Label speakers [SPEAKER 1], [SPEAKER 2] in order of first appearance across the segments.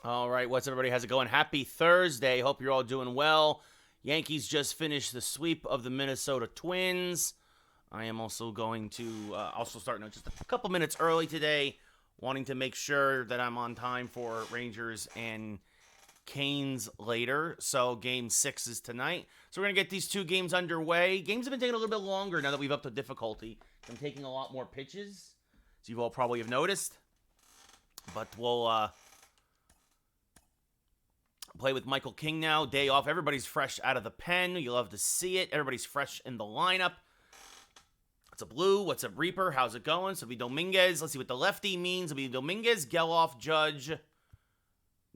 [SPEAKER 1] All right, what's everybody? How's it going? Happy Thursday. Hope you're all doing well. Yankees just finished the sweep of the Minnesota Twins. I am also going to start just a couple minutes early today, wanting to make sure that I'm on time for Rangers and Canes later. So Game 6 is tonight. So we're going to get these two games underway. Games have been taking a little bit longer now that we've upped the difficulty. I'm taking a lot more pitches, as you all probably have noticed. But we'll play with Michael King now. Day off. Everybody's fresh out of the pen. You love to see it. Everybody's fresh in the lineup. What's up, Blue? What's up, Reaper? How's it going? So it'll be Dominguez. Let's see what the lefty means. It'll be Dominguez, Geloff, Judge. I'm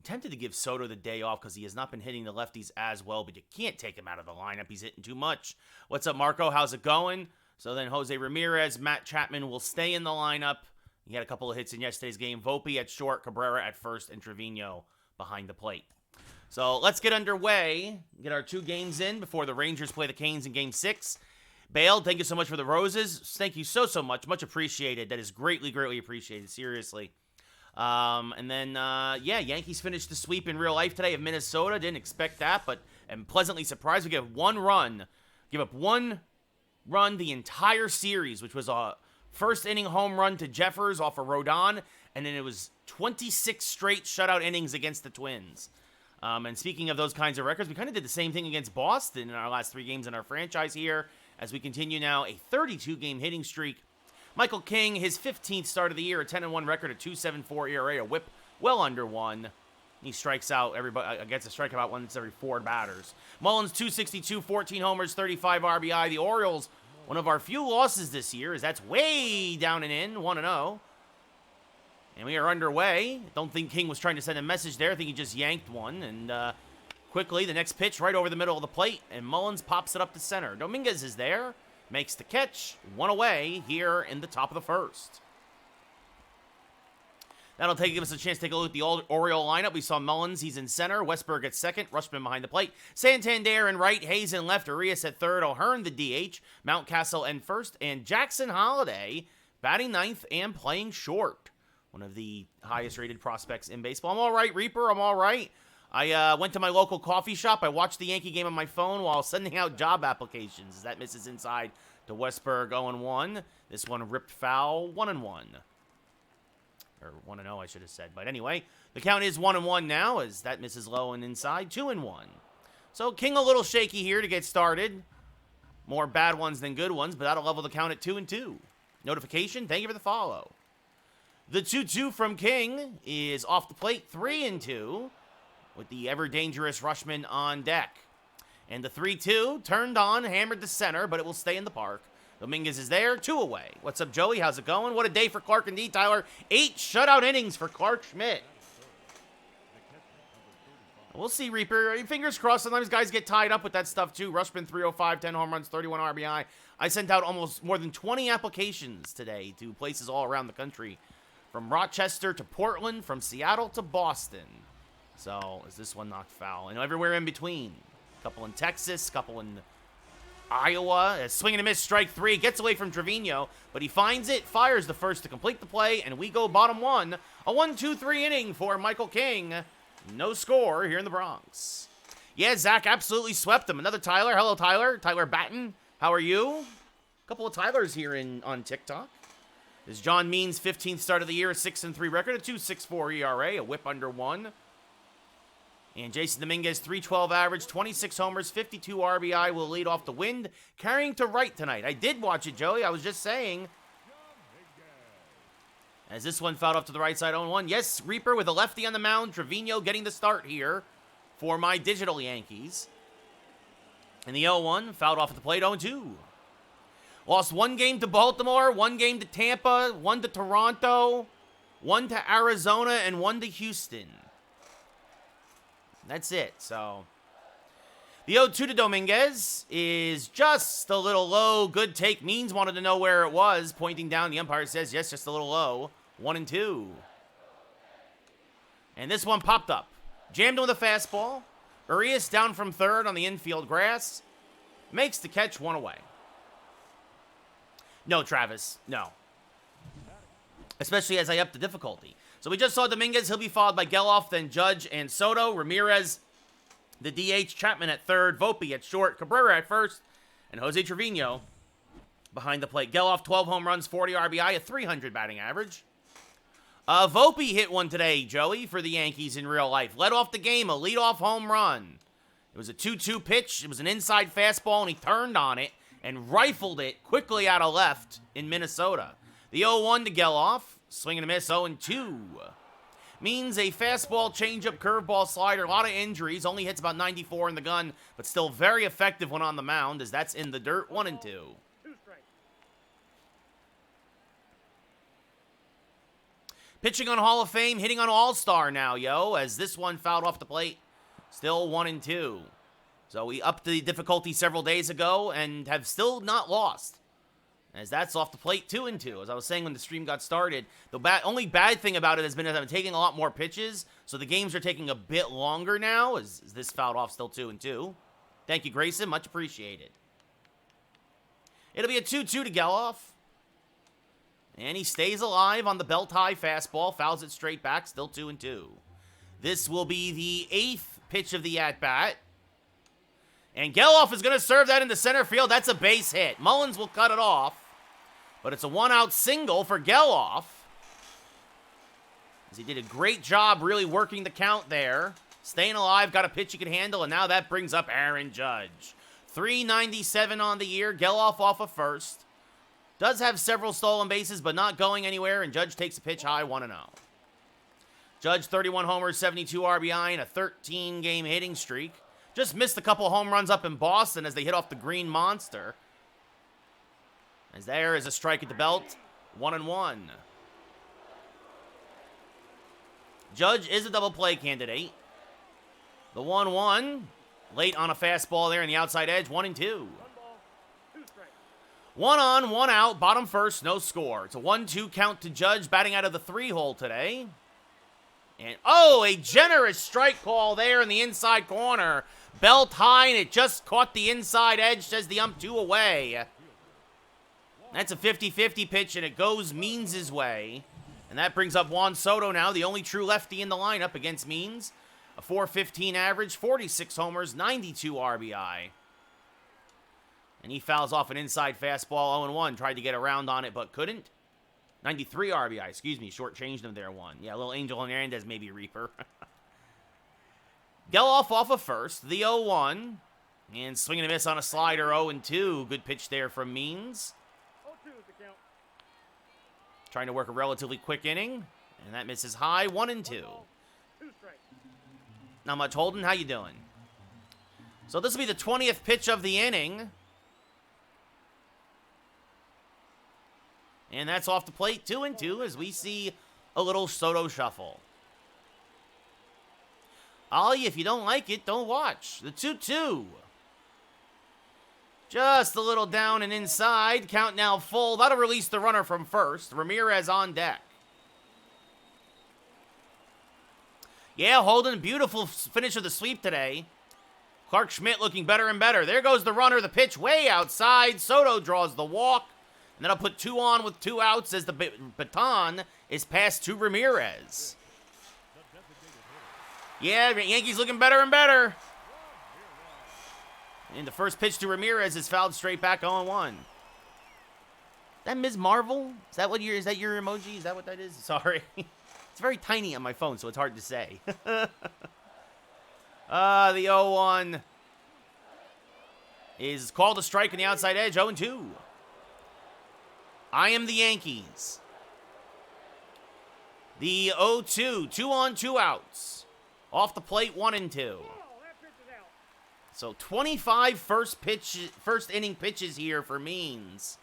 [SPEAKER 1] tempted to give Soto the day off because he has not been hitting the lefties as well, but you can't take him out of the lineup. He's hitting too much. What's up, Marco? How's it going? So then Jose Ramirez, Matt Chapman will stay in the lineup. He had a couple of hits in yesterday's game. Volpe at short, Cabrera at first, and Trevino behind the plate. So let's get underway, get our two games in before the Rangers play the Canes in Game 6. Bale, thank you so much for the roses. Thank you so much. Much appreciated. That is greatly appreciated. Seriously. Yankees finished the sweep in real life today of Minnesota. Didn't expect that, but am pleasantly surprised. We give up one run the entire series, which was a first inning home run to Jeffers off of Rodon, and then it was 26 straight shutout innings against the Twins. And speaking of those kinds of records, we kind of did the same thing against Boston in our last 3 games in our franchise here, as we continue now a 32-game hitting streak. Michael King, his 15th start of the year, a 10-1 record, a 2.74 ERA, a whip well under 1. He strikes out gets a strikeout once every 4 batters. Mullins, 262, 14 homers, 35 RBI. The Orioles, one of our few losses this year, as that's way down and in, 1-0. And we are underway. Don't think King was trying to send a message there. I think he just yanked one. And quickly, the next pitch right over the middle of the plate. And Mullins pops it up to center. Dominguez is there. Makes the catch. 1 away here in the top of the first. That'll give us a chance to take a look at the Oriole lineup. We saw Mullins. He's in center. Westberg at second. Rushman behind the plate. Santander in right. Hayes in left. Arias at third. O'Hearn the DH. Mountcastle in first. And Jackson Holliday batting ninth and playing short. One of the highest-rated prospects in baseball. I'm all right, Reaper. I'm all right. I went to my local coffee shop. I watched the Yankee game on my phone while sending out job applications. That misses inside to Westberg, 0-1. This one ripped foul, 1-1. Or 1-0, I should have said. But anyway, the count is 1-1 now, as that misses low and inside, 2-1. So King a little shaky here to get started. More bad ones than good ones, but that'll level the count at 2-2. Notification, thank you for the follow. The 2-2 from King is off the plate, 3-2, with the ever-dangerous Rushman on deck. And the 3-2 turned on, hammered to center, but it will stay in the park. Dominguez is there, 2 away. What's up, Joey? How's it going? What a day for Clark and D. Tyler. 8 shutout innings for Clark Schmidt. We'll see, Reaper. Fingers crossed. Sometimes guys get tied up with that stuff, too. Rushman, 305, 10 home runs, 31 RBI. I sent out almost more than 20 applications today to places all around the country. From Rochester to Portland, from Seattle to Boston. So, is this one knocked foul? And everywhere in between. A couple in Texas, a couple in Iowa. A swing and a miss, strike 3. Gets away from Trevino, but he finds it, fires the first to complete the play, and we go bottom 1. A 1-2-3 inning for Michael King. No score here in the Bronx. Yeah, Zach absolutely swept him. Another Tyler. Hello, Tyler. Tyler Batten. How are you? A couple of Tylers here on TikTok. This is John Means' 15th start of the year, a 6-3 record, a 2.64 ERA, a whip under 1. And Jason Dominguez, 312 average, 26 homers, 52 RBI, will lead off the wind, carrying to right tonight. I did watch it, Joey. I was just saying. As this one fouled off to the right side, 0-1. Yes, Reaper with a lefty on the mound. Trevino getting the start here for my digital Yankees. And the 0-1 fouled off at the plate, 0-2. Lost 1 game to Baltimore, 1 game to Tampa, 1 to Toronto, 1 to Arizona, and 1 to Houston. That's it, so. The 0-2 to Dominguez is just a little low. Good take. Means wanted to know where it was. Pointing down, the umpire says, yes, just a little low. 1-2. And this one popped up. Jammed him with a fastball. Urias down from third on the infield grass. Makes the catch, 1 away. No, Travis, no. Especially as I up the difficulty. So we just saw Dominguez. He'll be followed by Geloff, then Judge and Soto. Ramirez, the DH. Chapman at third. Volpe at short. Cabrera at first. And Jose Trevino behind the plate. Geloff, 12 home runs, 40 RBI, a 300 batting average. Volpe hit one today, Joey, for the Yankees in real life. Led off the game, a leadoff home run. It was a 2-2 pitch. It was an inside fastball, and he turned on it and rifled it quickly out of left in Minnesota. The 0-1 to Geloff. Swing and a miss, 0-2. Means a fastball, changeup, curveball, slider. A lot of injuries. Only hits about 94 in the gun, but still very effective when on the mound, as that's in the dirt. 1-2. Pitching on Hall of Fame, hitting on All-Star now, yo, as this one fouled off the plate. Still 1-2. So we upped the difficulty several days ago and have still not lost. As that's off the plate, 2-2. As I was saying when the stream got started, the only bad thing about it has been that I'm taking a lot more pitches, so the games are taking a bit longer now, as this fouled off still 2-2. Thank you, Grayson. Much appreciated. It'll be a 2-2 to Geloff. And he stays alive on the belt-high fastball, fouls it straight back, still 2-2. This will be the 8th pitch of the at-bat. And Geloff is going to serve that into center field. That's a base hit. Mullins will cut it off. But it's a one-out single for Geloff. As he did a great job really working the count there. Staying alive, got a pitch he can handle, and now that brings up Aaron Judge. 397 on the year. Geloff off of first. Does have several stolen bases, but not going anywhere, and Judge takes a pitch high, 1-0. Judge, 31 homers, 72 RBI, and a 13-game hitting streak. Just missed a couple home runs up in Boston as they hit off the Green Monster. As there is a strike at the belt, 1-1. Judge is a double play candidate. The 1-1, late on a fastball there in the outside edge, 1-2. 1 on, 1 out, bottom first, no score. It's a 1-2 count to Judge, batting out of the 3-hole today. And, oh, a generous strike call there in the inside corner. Belt high, and it just caught the inside edge, says the ump, 2 away. That's a 50-50 pitch, and it goes Means' way. And that brings up Juan Soto now, the only true lefty in the lineup against Means. A .415 average, 46 homers, 92 RBI. And he fouls off an inside fastball, 0-1. Tried to get around on it, but couldn't. 93 RBI, excuse me. Shortchanged him there, 1. Yeah, little Angel Hernandez, maybe Reaper. Geloff off of first, the 0-1. And swinging a miss on a slider, 0-2. Good pitch there from Means. Trying to work a relatively quick inning. And that misses high, 1-2. Not much, Holden. How you doing? So this will be the 20th pitch of the inning. And that's off the plate, 2-2, as we see a little Soto shuffle. Ollie, if you don't like it, don't watch. The 2-2. Just a little down and inside. Count now full. That'll release the runner from first. Ramirez on deck. Yeah, Holden, beautiful finish of the sweep today. Clark Schmidt looking better and better. There goes the runner, the pitch way outside. Soto draws the walk. And then I'll put 2 on with 2 outs as the baton is passed to Ramirez. Yeah, Yankees looking better and better. And the first pitch to Ramirez is fouled straight back 0-1. That Ms. Marvel? Is that your emoji? Is that what that is? Sorry. It's very tiny on my phone, so it's hard to say. The 0-1 is called a strike on the outside edge, 0-2. I am the Yankees. The 0-2, 2 on, 2 outs. Off the plate, 1-2. So 25 first inning pitches here for Means.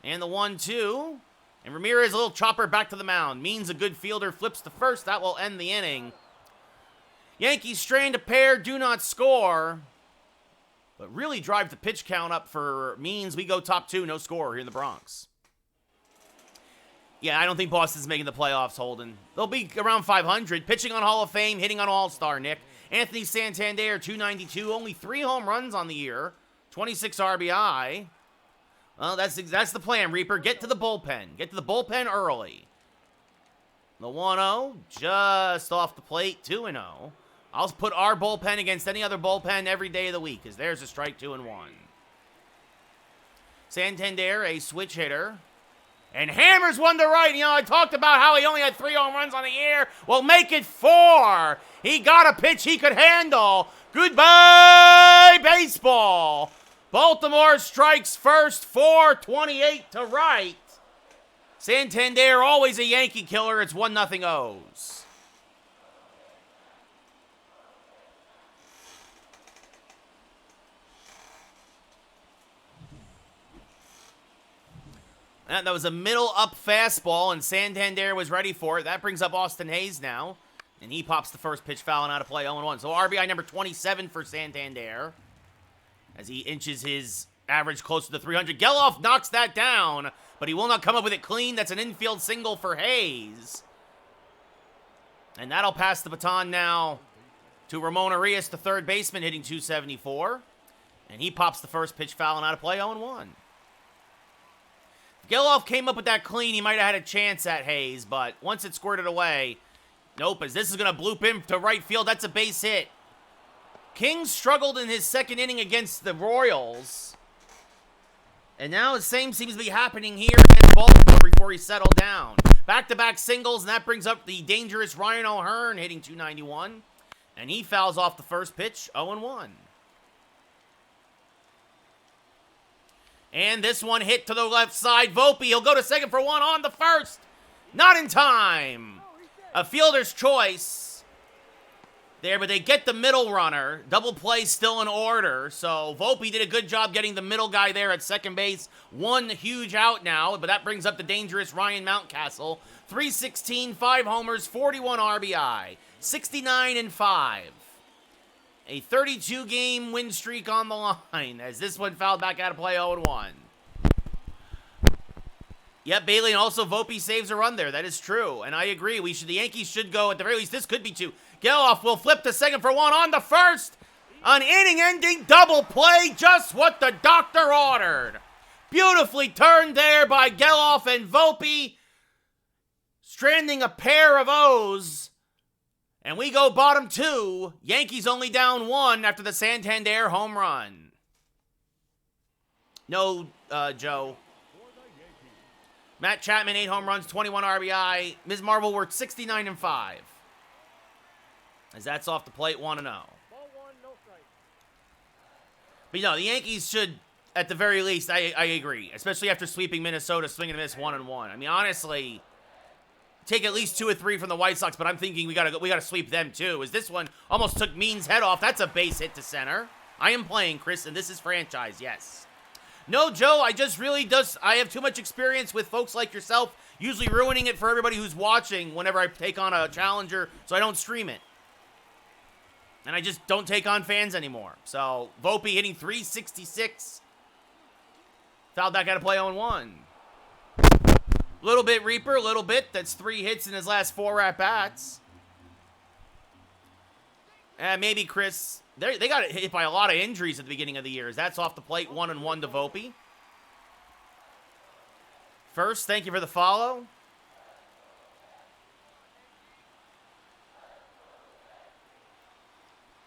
[SPEAKER 1] And the 1-2. And Ramirez, a little chopper back to the mound. Means a good fielder, flips to first. That will end the inning. Yankees strand a pair, do not score. But really drive the pitch count up for Means. We go top 2, no score here in the Bronx. Yeah, I don't think Boston's making the playoffs, Holden. They'll be around 500. Pitching on Hall of Fame, hitting on All-Star, Nick. Anthony Santander, 292. Only 3 home runs on the year. 26 RBI. Well, that's the plan, Reaper. Get to the bullpen. Get to the bullpen early. The 1-0, just off the plate, 2-0. I'll put our bullpen against any other bullpen every day of the week, because there's a strike, 2-1. Santander, a switch hitter, and hammers one to right. You know, I talked about how he only had 3 home runs on the year. Well, make it 4. He got a pitch he could handle. Goodbye, baseball. Baltimore strikes first, 4-28 to right. Santander, always a Yankee killer. It's 1-0 O's. That was a middle-up fastball, and Santander was ready for it. That brings up Austin Hayes now, and he pops the first pitch foul and out of play, 0-1. So RBI number 27 for Santander as he inches his average closer to 300. Geloff knocks that down, but he will not come up with it clean. That's an infield single for Hayes. And that'll pass the baton now to Ramon Arias, the third baseman, hitting 274. And he pops the first pitch foul and out of play, 0-1. If Geloff came up with that clean, he might have had a chance at Hayes, but once it squirted away, nope, as this is going to bloop him to right field. That's a base hit. King struggled in his second inning against the Royals. And now the same seems to be happening here against Baltimore before he settled down. Back-to-back singles, and that brings up the dangerous Ryan O'Hearn hitting 291. And he fouls off the first pitch, 0-1. And this one hit to the left side. Volpe, he'll go to second for 1 on the first. Not in time. A fielder's choice there, but they get the middle runner. Double play still in order. So Volpe did a good job getting the middle guy there at second base. 1 huge out now, but that brings up the dangerous Ryan Mountcastle. 316, 5 homers, 41 RBI, 69-5. A 32-game win streak on the line as this one fouled back out of play, 0-1. Yep, Bailey, and also Volpe saves a run there. That is true, and I agree. The Yankees should go, at the very least, this could be 2. Geloff will flip to second for 1 on the first. An inning-ending double play, just what the doctor ordered. Beautifully turned there by Geloff and Volpe, stranding a pair of O's. And we go bottom 2. Yankees only down 1 after the Santander home run. No, Joe. Matt Chapman, 8 home runs, 21 RBI. Ms. Marvel worked 69-5. As that's off the plate, 1-0. But, you know, the Yankees should, at the very least, I agree. Especially after sweeping Minnesota, swing and miss 1-1. I mean, honestly, take at least 2 or 3 from the White Sox, but I'm thinking we gotta sweep them too. As this one almost took Means' head off. That's a base hit to center. I am playing, Chris, and this is franchise, yes. No, Joe, I have too much experience with folks like yourself, usually ruining it for everybody who's watching whenever I take on a challenger, so I don't stream it. And I just don't take on fans anymore. So, Volpe hitting 366. Fouled back out of play, 0-1. Little bit Reaper, a little bit. That's 3 hits in his last 4 at-bats. Maybe Chris, they got hit by a lot of injuries at the beginning of the year. That's off the plate, 1-1 to Volpe. First, thank you for the follow.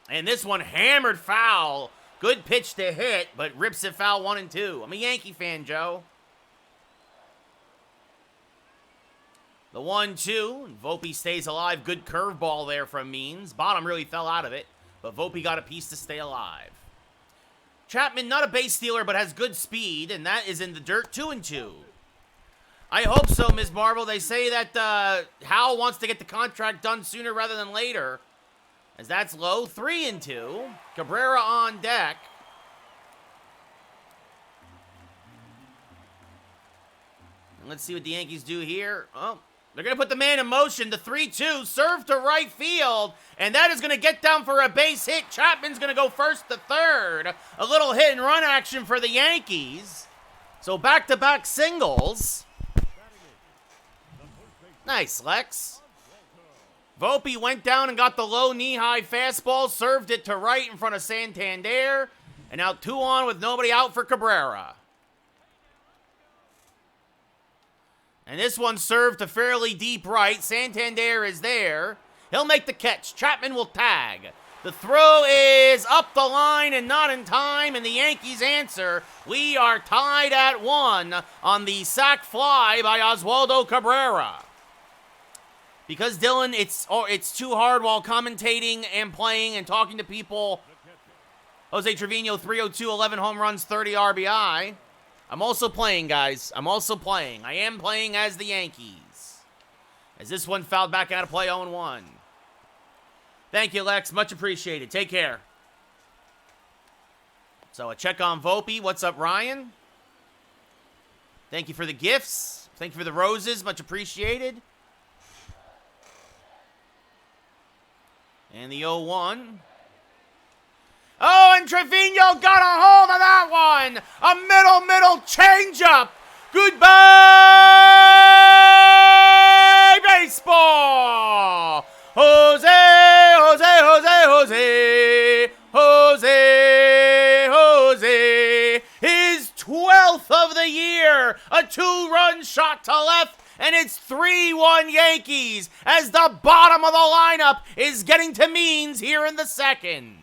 [SPEAKER 1] And this one hammered foul. Good pitch to hit, but rips it foul 1-2. I'm a Yankee fan, Joe. The 1-2, and Volpe stays alive. Good curveball there from Means. Bottom really fell out of it, but Volpe got a piece to stay alive. Chapman, not a base stealer, but has good speed, and that is in the dirt, 2-2. I hope so, Ms. Marvel. They say that Howell wants to get the contract done sooner rather than later, as that's low, 3-2. Cabrera on deck. And let's see what the Yankees do here. Oh, they're going to put the man in motion. The 3-2, serve to right field, and that is going to get down for a base hit. Chapman's going to go first to third. A little hit and run action for the Yankees. So back-to-back singles. Nice, Lex. Volpe went down and got the low knee-high fastball, served it to right in front of Santander, and now 2 on with nobody out for Cabrera. And this one served to fairly deep right. Santander is there. He'll make the catch. Chapman will tag. The throw is up the line and not in time, and the Yankees answer. We are tied at 1 on the sac fly by Oswaldo Cabrera. Because, Dylan, it's too hard while commentating and playing and talking to people. Jose Trevino, 302, 11 home runs, 30 RBI. I'm also playing, guys. I'm also playing. I am playing as the Yankees. As this one fouled back out of play, 0-1. Thank you, Lex. Much appreciated. Take care. So a check on Volpe. What's up, Ryan? Thank you for the gifts. Thank you for the roses. Much appreciated. And the 0-1. Oh, and Trevino got a hold of that one. A middle changeup. Goodbye, baseball. Jose. His 12th of the year. A 2-run shot to left. And it's 3-1 Yankees as the bottom of the lineup is getting to Means here in the second.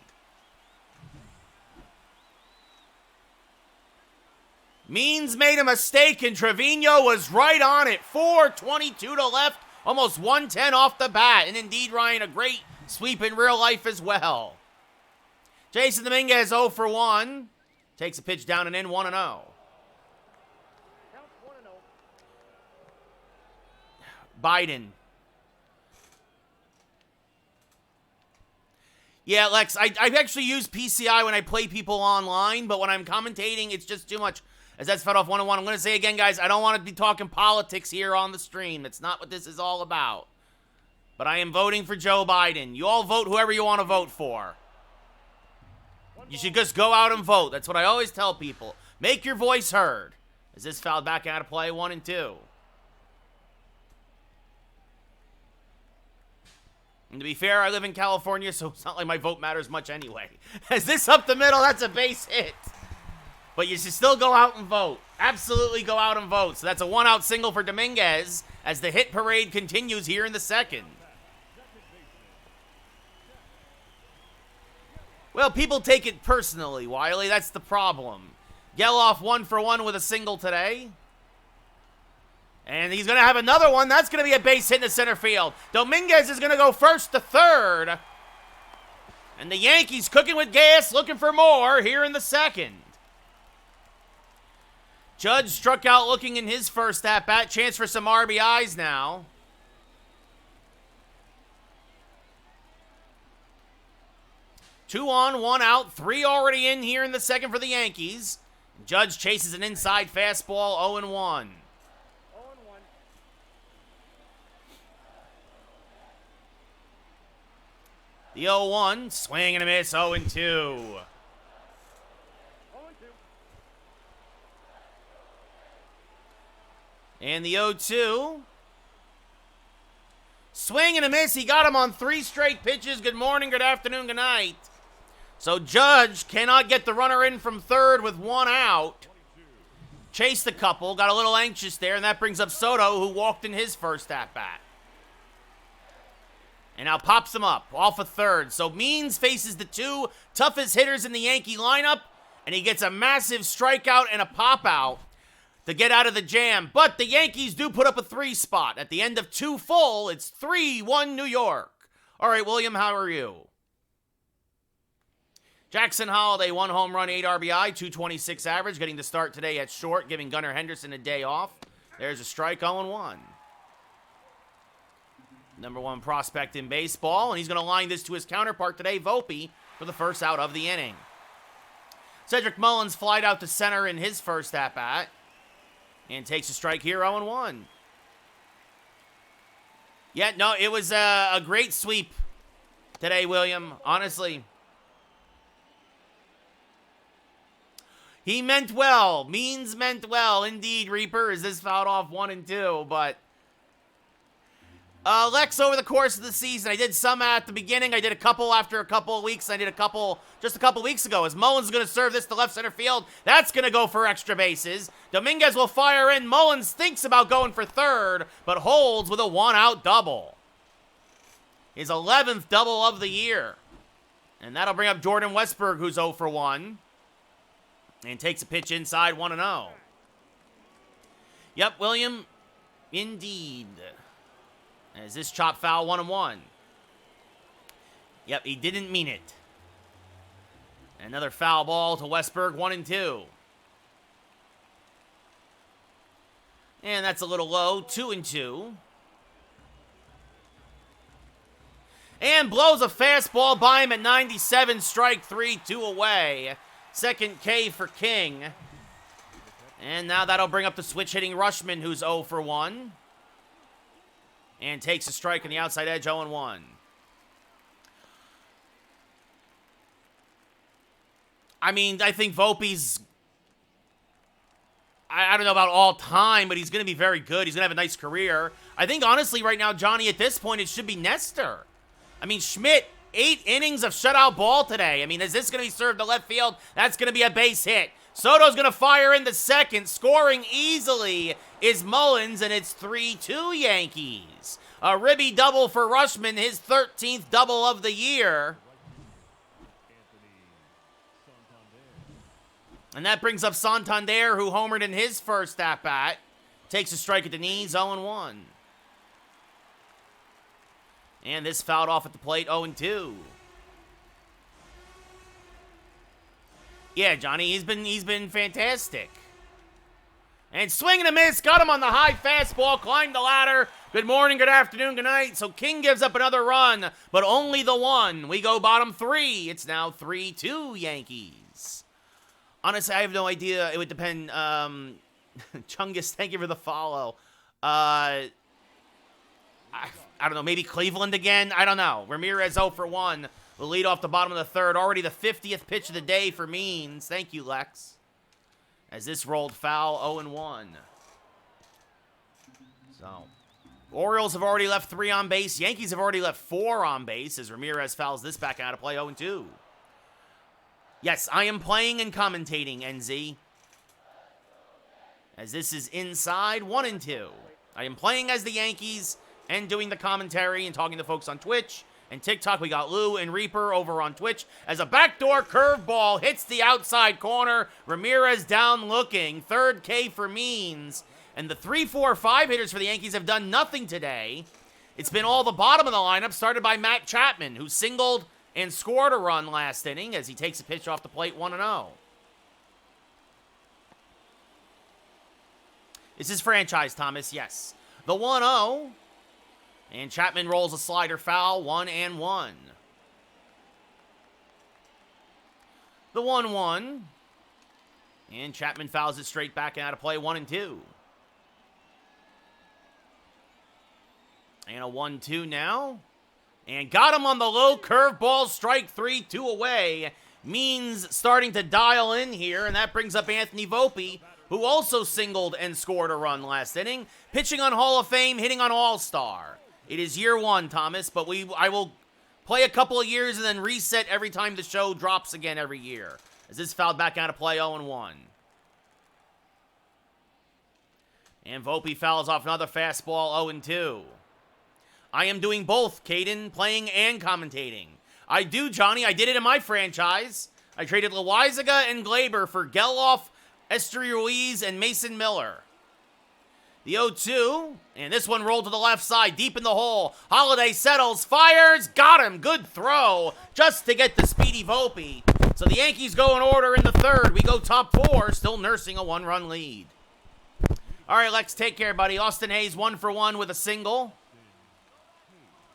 [SPEAKER 1] Means made a mistake and Trevino was right on it. 4:22 to left, almost 110 off the bat. And indeed, Ryan, a great sweep in real life as well. Jason Dominguez 0 for 1. Takes a pitch down and in, 1-0. Biden. Yeah, Lex, I actually use PCI when I play people online, but when I'm commentating, it's just too much. As that's fed off 1-1. I'm going to say again, guys, I don't want to be talking politics here on the stream. That's not what this is all about. But I am voting for Joe Biden. You all vote whoever you want to vote for. You should just go out and vote. That's what I always tell people. Make your voice heard. As this fouled back out of play, 1-2. And to be fair, I live in California, so it's not like my vote matters much anyway. As this up the middle, that's a base hit. But you should still go out and vote. Absolutely go out and vote. So that's a 1-out single for Dominguez as the hit parade continues here in the second. Well, people take it personally, Wiley. That's the problem. Geloff 1 for 1 with a single today. And he's going to have another one. That's going to be a base hit in the center field. Dominguez is going to go first to third. And the Yankees cooking with gas, looking for more here in the second. Judge struck out looking in his first at-bat. Chance for some RBIs now. Two on, 1 out. 3 already in here in the second for the Yankees. Judge chases an inside fastball, 0-1. The 0-1, swing and a miss, 0-2. And the 0-2. Swing and a miss. He got him on 3 straight pitches. Good morning, good afternoon, good night. So Judge cannot get the runner in from third with 1 out. Chased a couple, got a little anxious there, and that brings up Soto, who walked in his first at-bat. And now pops him up off of third. So Means faces the 2 toughest hitters in the Yankee lineup, and he gets a massive strikeout and a pop-out to get out of the jam. But the Yankees do put up a 3 spot. At the end of 2 full, it's 3-1 New York. All right, William, how are you? Jackson Holiday, 1 home run, 8 RBI, 226 average, getting the start today at short, giving Gunnar Henderson a day off. There's a strike, 0-1. Number 1 prospect in baseball, and he's going to line this to his counterpart today, Volpe, for the first out of the inning. Cedric Mullins flied out to center in his first at-bat, and takes a strike here, 0-1. Yeah, no, it was a great sweep today, William, honestly. He meant well. Means meant well. Indeed, Reaper, as this fouled off 1-2, but Lex, over the course of the season, I did some at the beginning. I did a couple after a couple of weeks. I did a couple just a couple weeks ago. As Mullins is going to serve this to left center field, that's going to go for extra bases. Dominguez will fire in. Mullins thinks about going for third, but holds with a one-out double. His 11th double of the year. And that'll bring up Jordan Westburg, who's 0 for 1. And takes a pitch inside, 1-0. Yep, William, indeed. As this chop foul, 1-1. Yep, he didn't mean it. Another foul ball to Westburg, 1-2. And that's a little low, 2-2. And blows a fastball by him at 97, strike 3, 2 away. Second K for King. And now that'll bring up the switch-hitting Rushman, who's 0 for 1. And takes a strike on the outside edge, 0-1. I mean, I think Volpe's... I don't know about all time, but he's going to be very good. He's going to have a nice career. I think, honestly, right now, Johnny, at this point, it should be Nestor. I mean, Schmidt, 8 innings of shutout ball today. I mean, is this going to be served to left field? That's going to be a base hit. Soto's going to fire in the second. Scoring easily is Mullins, and it's 3-2 Yankees. A ribby double for Rushman, his 13th double of the year. And that brings up Santander, who homered in his first at-bat. Takes a strike at the knees, 0-1. And this fouled off at the plate, 0-2. Yeah, Johnny, he's been fantastic. And swing and a miss, got him on the high fastball, climbed the ladder. Good morning, good afternoon, good night. So King gives up another run, but only the one. We go bottom 3. It's now 3-2 Yankees. Honestly, I have no idea. It would depend. Chungus, thank you for the follow. I don't know, maybe Cleveland again? I don't know. Ramirez 0 for 1. Will lead off the bottom of the third. Already the 50th pitch of the day for Means. Thank you, Lex. As this rolled foul, 0-1. So, Orioles have already left 3 on base. Yankees have already left 4 on base as Ramirez fouls this back out of play, 0-2. Yes, I am playing and commentating, NZ. As this is inside, 1-2. I am playing as the Yankees and doing the commentary and talking to folks on Twitch and TikTok. We got Lou and Reaper over on Twitch as a backdoor curveball hits the outside corner. Ramirez down looking. Third K for Means. And the 3, 4, 5 hitters for the Yankees have done nothing today. It's been all the bottom of the lineup, started by Matt Chapman, who singled and scored a run last inning as he takes a pitch off the plate, 1-0. This is franchise, Thomas, yes. The 1-0. And Chapman rolls a slider foul, 1-1. The 1-1. And Chapman fouls it straight back out of play, 1-2. And a 1-2 now. And got him on the low curveball, strike 3, 2 away. Means starting to dial in here, and that brings up Anthony Volpe, who also singled and scored a run last inning. Pitching on Hall of Fame, hitting on All-Star. It is year 1, Thomas, but I will play a couple of years and then reset every time the show drops again every year. As this fouled back out of play, 0-1. And Volpe fouls off another fastball, 0-2. I am doing both, Caden, playing and commentating. I do, Johnny. I did it in my franchise. I traded Loizaga and Glaber for Geloff, Esther Ruiz, and Mason Miller. The 0-2, and this one rolled to the left side, deep in the hole. Holiday settles, fires, got him. Good throw, just to get the speedy Volpe. So the Yankees go in order in the third. We go top 4, still nursing a 1-run lead. All right, Lex, take care, buddy. Austin Hayes 1 for 1 with a single.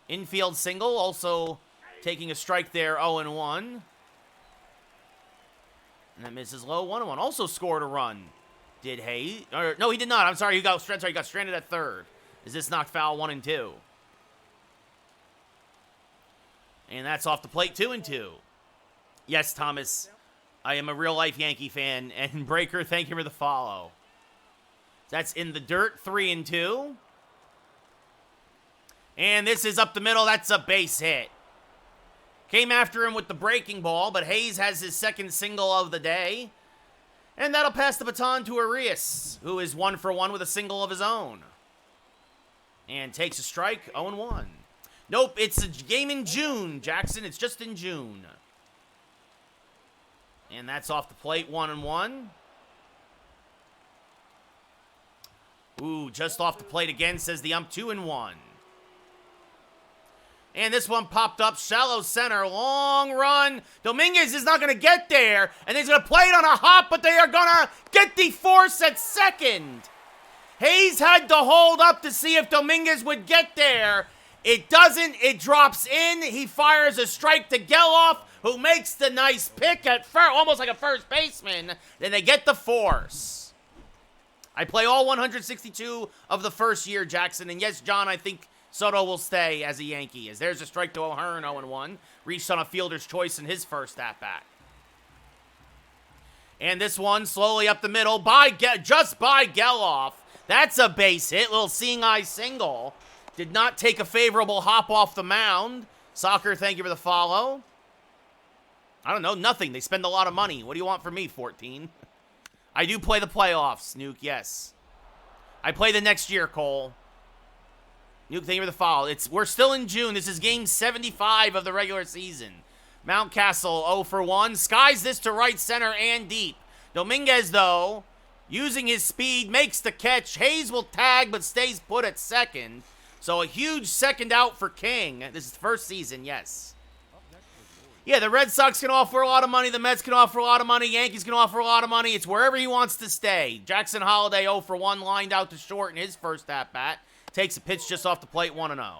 [SPEAKER 1] Infield single, also taking a strike there, 0-1. And that misses low, 1-1. Also scored a run. Did Hayes? No, he did not. I'm sorry, he got stranded at third. Is this knocked foul, 1-2? And that's off the plate, 2-2. Yes, Thomas, I am a real-life Yankee fan. And Breaker, thank you for the follow. That's in the dirt, 3-2. And this is up the middle. That's a base hit. Came after him with the breaking ball, but Hayes has his second single of the day. And that'll pass the baton to Arias, who is 1 for 1 with a single of his own. And takes a strike, 0-1. Nope, it's a game in June, Jackson. It's just in June. And that's off the plate, 1-1. Ooh, just off the plate again, says the ump, 2-1. And this one popped up, shallow center, long run. Dominguez is not going to get there, and he's going to play it on a hop, but they are going to get the force at second. Hayes had to hold up to see if Dominguez would get there. It doesn't. It drops in. He fires a strike to Geloff, who makes the nice pick at first, almost like a first baseman. Then they get the force. I play all 162 of the first year, Jackson. And yes, John, I think Soto will stay as a Yankee. As there's a strike to O'Hearn, 0-1. Reached on a fielder's choice in his first at-bat. And this one slowly up the middle, just by Geloff. That's a base hit. Little seeing-eye single. Did not take a favorable hop off the mound. Soccer, thank you for the follow. I don't know, nothing. They spend a lot of money. What do you want from me, 14? I do play the playoffs, Nuke, yes. I play the next year, Cole. Nuke, thank you for the follow. We're still in June. This is game 75 of the regular season. Mountcastle 0 for 1. Skies this to right center and deep. Dominguez, though, using his speed, makes the catch. Hayes will tag, but stays put at second. So a huge second out for King. This is the first season, yes. Yeah, the Red Sox can offer a lot of money. The Mets can offer a lot of money. Yankees can offer a lot of money. It's wherever he wants to stay. Jackson Holliday 0 for 1, lined out to short in his first at-bat. Takes a pitch just off the plate, 1-0.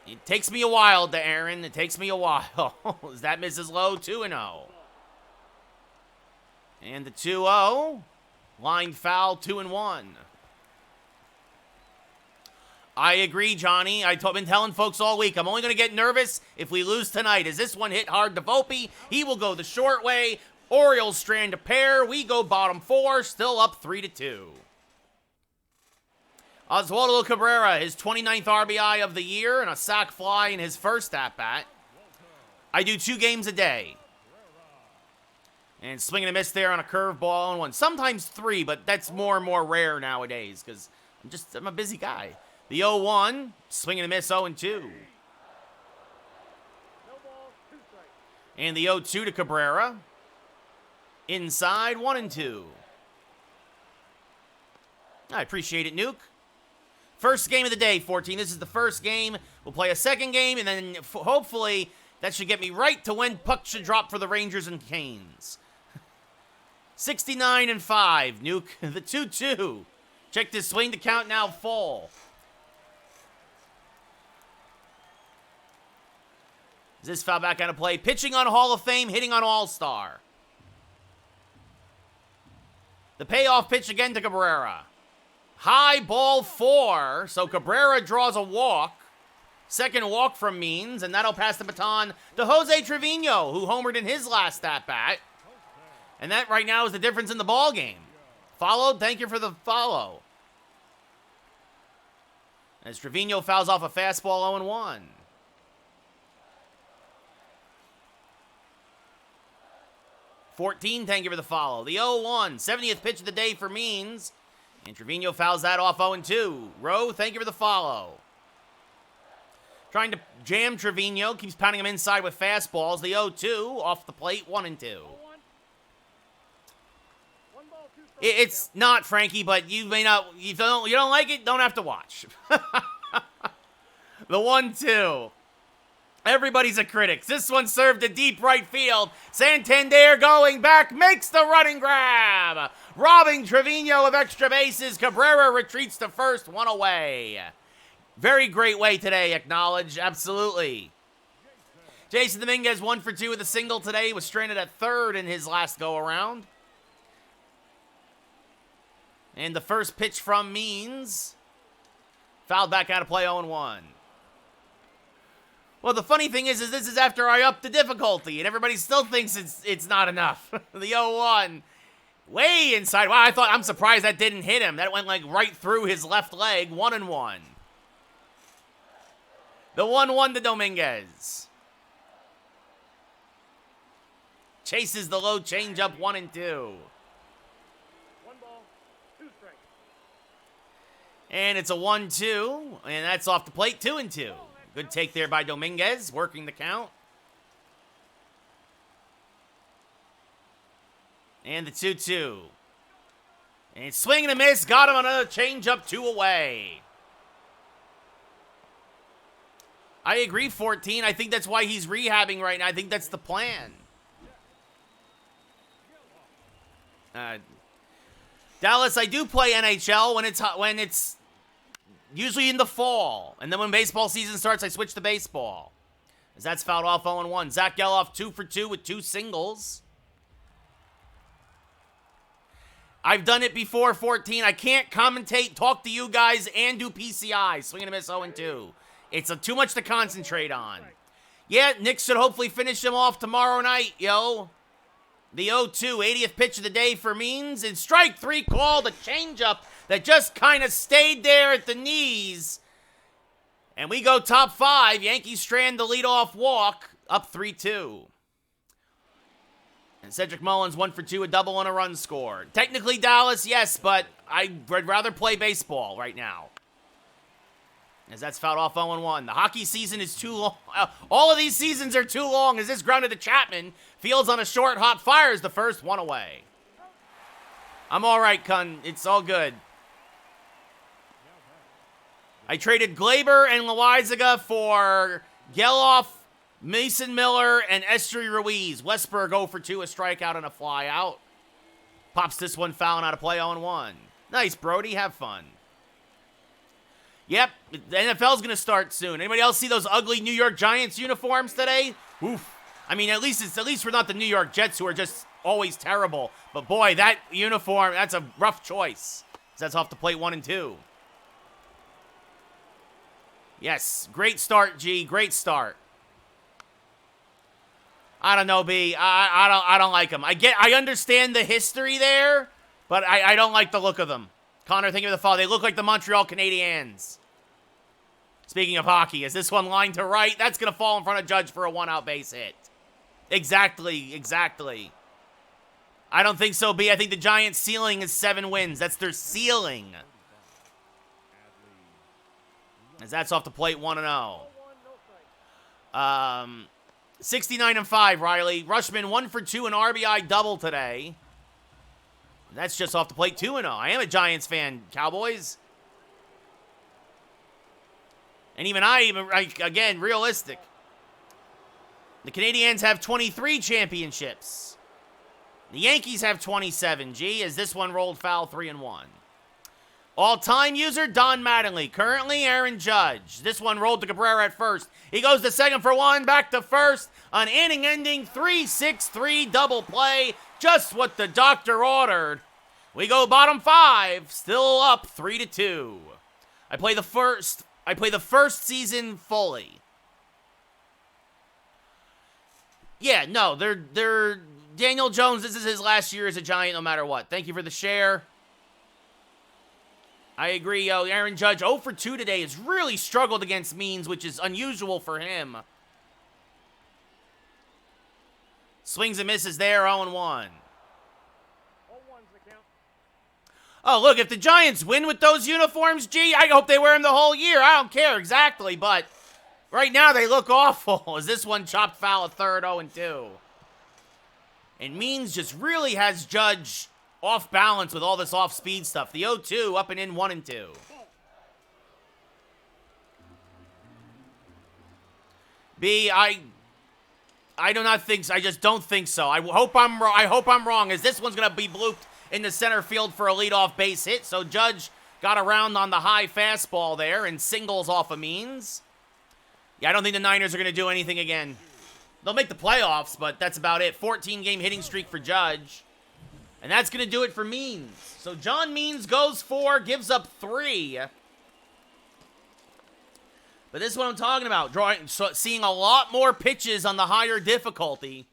[SPEAKER 1] It takes me a while, Aaron. It takes me a while. Is that Mrs. Lowe? 2-0. And the 2-0. Line foul, 2-1. I agree, Johnny. I've been telling folks all week, I'm only going to get nervous if we lose tonight. As this one hit hard to Volpe, he will go the short way. Orioles strand a pair. We go bottom 4, still up 3-2. Oswaldo Cabrera, his 29th RBI of the year and a sac fly in his first at-bat. I do 2 games a day. And swing and a miss there on a curveball and 1. Sometimes 3, but that's more and more rare nowadays because I'm a busy guy. The 0-1, swing and a miss, 0-2. And the 0-2 to Cabrera. Inside, 1-2. I appreciate it, Nuke. First game of the day, 14. This is the first game. We'll play a second game, and then hopefully that should get me right to when puck should drop for the Rangers and Canes. 69-5, Nuke. The 2-2. Check this swing to count now full. Is this foul back out of play? Pitching on Hall of Fame, hitting on All-Star. The payoff pitch again to Cabrera. High ball 4, so Cabrera draws a walk. Second walk from Means, and that'll pass the baton to Jose Trevino, who homered in his last at-bat. And that right now is the difference in the ball game. Followed, thank you for the follow. As Trevino fouls off a fastball 0-1. $14, thank you for the follow. The 0-1, 70th pitch of the day for Means. And Trevino fouls that off 0-2. Rowe, thank you for the follow. Trying to jam Trevino, keeps pounding him inside with fastballs. The 0-2, off the plate, 1-2. It's not, Frankie, but you may not, you don't like it, don't have to watch. The 1-2. Everybody's a critic. This one served to deep right field. Santander going back, makes the running grab. Robbing Trevino of extra bases. Cabrera retreats to first, 1 away. Very great way today, acknowledged. Absolutely. Jason Dominguez 1 for 2 with a single today. Was stranded at third in his last go-around. And the first pitch from Means. Fouled back out of play, 0-1. Well, the funny thing is this is after I upped the difficulty, and everybody still thinks it's not enough. The 0-1, way inside. Wow, I'm surprised that didn't hit him. That went like right through his left leg. 1-1. The 1-1 to Dominguez. Chases the low changeup 1-2. And it's a 1-2, and that's off the plate, 2-2. Good take there by Dominguez, working the count. And the 2-2. And swing and a miss, got him another changeup, 2 away. I agree, 14. I think that's why he's rehabbing right now. I think that's the plan. Dallas, I do play NHL when it's usually in the fall. And then when baseball season starts, I switch to baseball. As that's fouled off 0-1. Zach Geloff 2 for 2 with 2 singles. I've done it before, 14. I can't commentate, talk to you guys, and do PCI. Swing and a miss 0-2. It's too much to concentrate on. Yeah, Nick should hopefully finish him off tomorrow night, yo. The 0-2, 80th pitch of the day for Means. And strike 3 called, a changeup that just kind of stayed there at the knees. And we go top 5. Yankees strand the leadoff walk, up 3-2. And Cedric Mullins 1 for 2, a double and a run scored. Technically Dallas, yes, but I'd rather play baseball right now. As that's fouled off 0-1. The hockey season is too long. All of these seasons are too long. As this grounded to Chapman. Fields on a short hop, fires the first, 1 away. I'm all right, Kun. It's all good. I traded Glaber and Loizaga for Geloff, Mason Miller, and Esteury Ruiz. Westberg 0 for 2, a strikeout and a fly out. Pops this one fouling out of play 0-1. Nice, Brody. Have fun. Yep, the NFL's going to start soon. Anybody else see those ugly New York Giants uniforms today? Oof. I mean, at least we're not the New York Jets, who are just always terrible. But boy, that uniform, that's a rough choice. That's off the plate 1-2. Yes, great start, G. Great start. I don't know, B. I don't like them. I understand the history there, but I don't like the look of them. Connor, think of the foul. They look like the Montreal Canadiens. Speaking of hockey, is this one lined to right? That's going to fall in front of Judge for a 1-out base hit. Exactly. I don't think so, B. I think the Giants' ceiling is 7 wins. That's their ceiling. As that's off the plate 1-0. 69-5, Riley. Rushman 1 for 2, an RBI double today. That's just off the plate 2-0. I am a Giants fan, Cowboys. And even again, realistic. The Canadiens have 23 championships. The Yankees have 27, G, as this one rolled foul 3-1. All-time user, Don Mattingly. Currently, Aaron Judge. This one rolled to Cabrera at first. He goes to second for 1, back to first. An inning-ending 3-6-3 double play. Just what the doctor ordered. We go bottom 5, still up 3-2. I play the first season fully. Yeah, no, they're Daniel Jones, this is his last year as a Giant no matter what. Thank you for the share. I agree, yo. Aaron Judge 0 for 2 today has really struggled against Means, which is unusual for him. Swings and misses there, 0-1. Oh, look, if the Giants win with those uniforms, G, I hope they wear them the whole year. I don't care exactly, but right now they look awful. As this one chopped foul at third, 0-2. And Means just really has Judge off balance with all this off-speed stuff. The 0-2 up and in 1-2. B, I do not think so. I just don't think so. I hope I'm wrong, as this one's going to be blooped in the center field for a leadoff base hit. So Judge got around on the high fastball there and singles off of Means. Yeah, I don't think the Niners are going to do anything again. They'll make the playoffs, but that's about it. 14-game hitting streak for Judge. And that's going to do it for Means. So John Means goes 4, gives up 3. But this is what I'm talking about. Seeing a lot more pitches on the higher difficulty.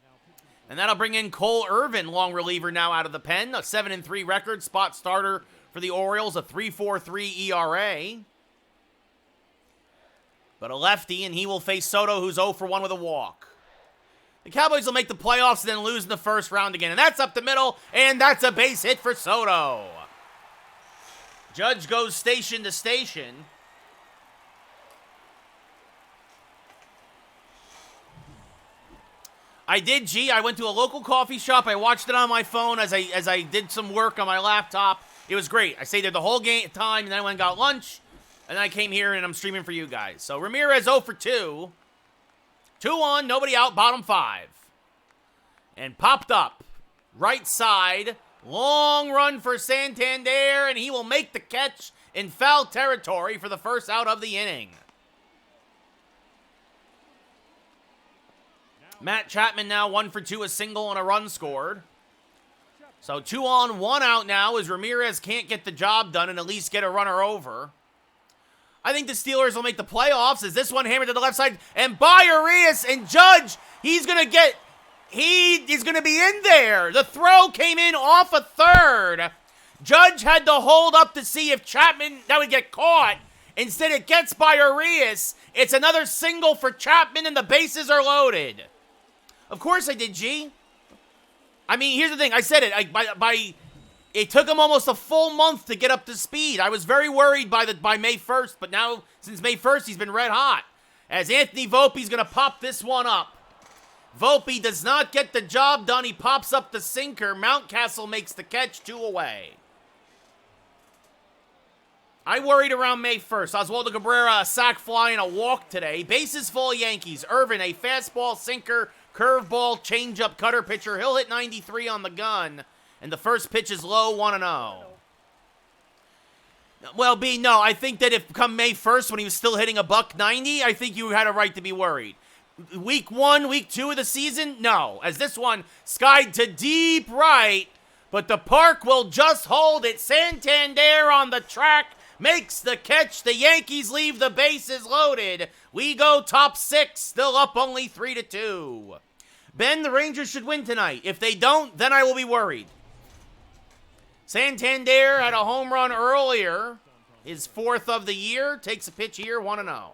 [SPEAKER 1] And that'll bring in Cole Irvin, long reliever now out of the pen. A 7-3 record, spot starter for the Orioles, a 3.43 ERA. But a lefty, and he will face Soto, who's 0 for 1 with a walk. The Cowboys will make the playoffs and then lose in the first round again. And that's up the middle, and that's a base hit for Soto. Judge goes station to station. I did, G. I went to a local coffee shop. I watched it on my phone as I did some work on my laptop. It was great. I stayed there the whole game time, and then I went and got lunch. And then I came here, and I'm streaming for you guys. So Ramirez 0 for 2. 2-1, nobody out, bottom 5. And popped up. Right side. Long run for Santander, and he will make the catch in foul territory for the first out of the inning. Matt Chapman now 1 for 2, a single and a run scored. So 2 on, 1 out now as Ramirez can't get the job done and at least get a runner over. I think the Steelers will make the playoffs as this one hammered to the left side. And by Arias and Judge, he is going to be in there. The throw came in off a third. Judge had to hold up to see if Chapman, that would get caught. Instead, it gets by Arias. It's another single for Chapman and the bases are loaded. Of course I did, G. I mean, here's the thing. I said it. It took him almost a full month to get up to speed. I was very worried by May 1st, but now, since May 1st, he's been red hot. As Anthony Volpe's going to pop this one up. Volpe does not get the job done. He pops up the sinker. Mountcastle makes the catch, 2 away. I worried around May 1st. Oswaldo Cabrera, a sac fly and a walk today. Bases full Yankees. Irvin, a fastball, sinker, curveball, changeup, cutter pitcher. He'll hit 93 on the gun. And the first pitch is low, 1-0. Well, B, no. I think that if come May 1st when he was still hitting $190, I think you had a right to be worried. Week 1, week 2 of the season, no. As this one skied to deep right, but the park will just hold it. Santander on the track makes the catch. The Yankees leave the bases loaded. We go top 6, still up only 3-2. Ben, the Rangers should win tonight. If they don't, then I will be worried. Santander had a home run earlier. His 4th of the year. Takes a pitch here, 1-0.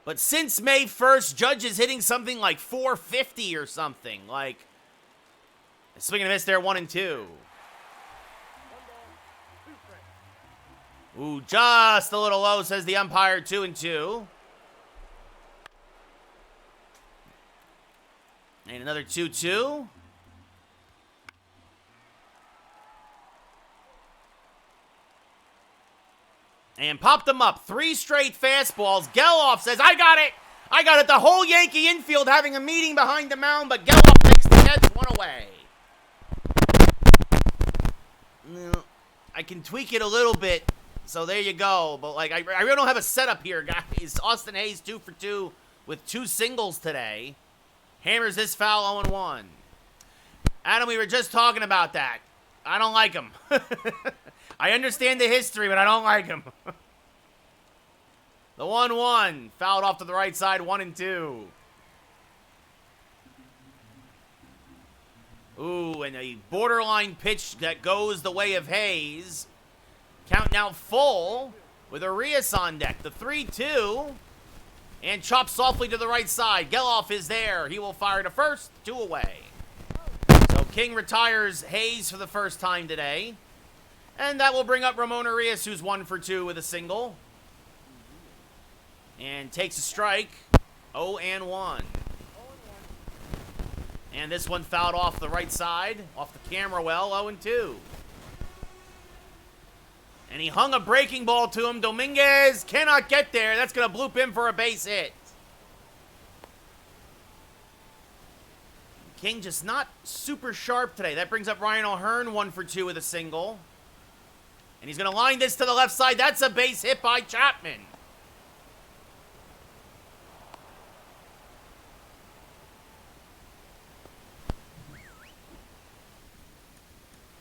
[SPEAKER 1] But since May 1st, Judge is hitting something like 450 or something. Like, swing and a miss there, 1-2. Ooh, just a little low, says the umpire, 2-2. And another 2-2. And popped them up. 3 straight fastballs. Geloff says, I got it. I got it. The whole Yankee infield having a meeting behind the mound, but Geloff takes the catch, 1 away. I can tweak it a little bit, so there you go. But, like, I really don't have a setup here, guys. Austin Hayes 2 for 2 with 2 singles today. Hammers this foul, 0-1. Adam, we were just talking about that. I don't like him. I understand the history, but I don't like him. The 1-1. Fouled off to the right side, 1-2. Ooh, and a borderline pitch that goes the way of Hayes. Count now full with Arias on deck. The 3-2. And chopped softly to the right side. Geloff is there. He will fire to first. 2 away. So King retires Hayes for the first time today. And that will bring up Ramon Arias, who's 1 for 2 with a single. And takes a strike. 0-1. And this one fouled off the right side. Off the camera well. 0-2. And he hung a breaking ball to him. Dominguez cannot get there. That's going to bloop him for a base hit. King just not super sharp today. That brings up Ryan O'Hearn, 1 for 2 with a single. And he's going to line this to the left side. That's a base hit by Chapman.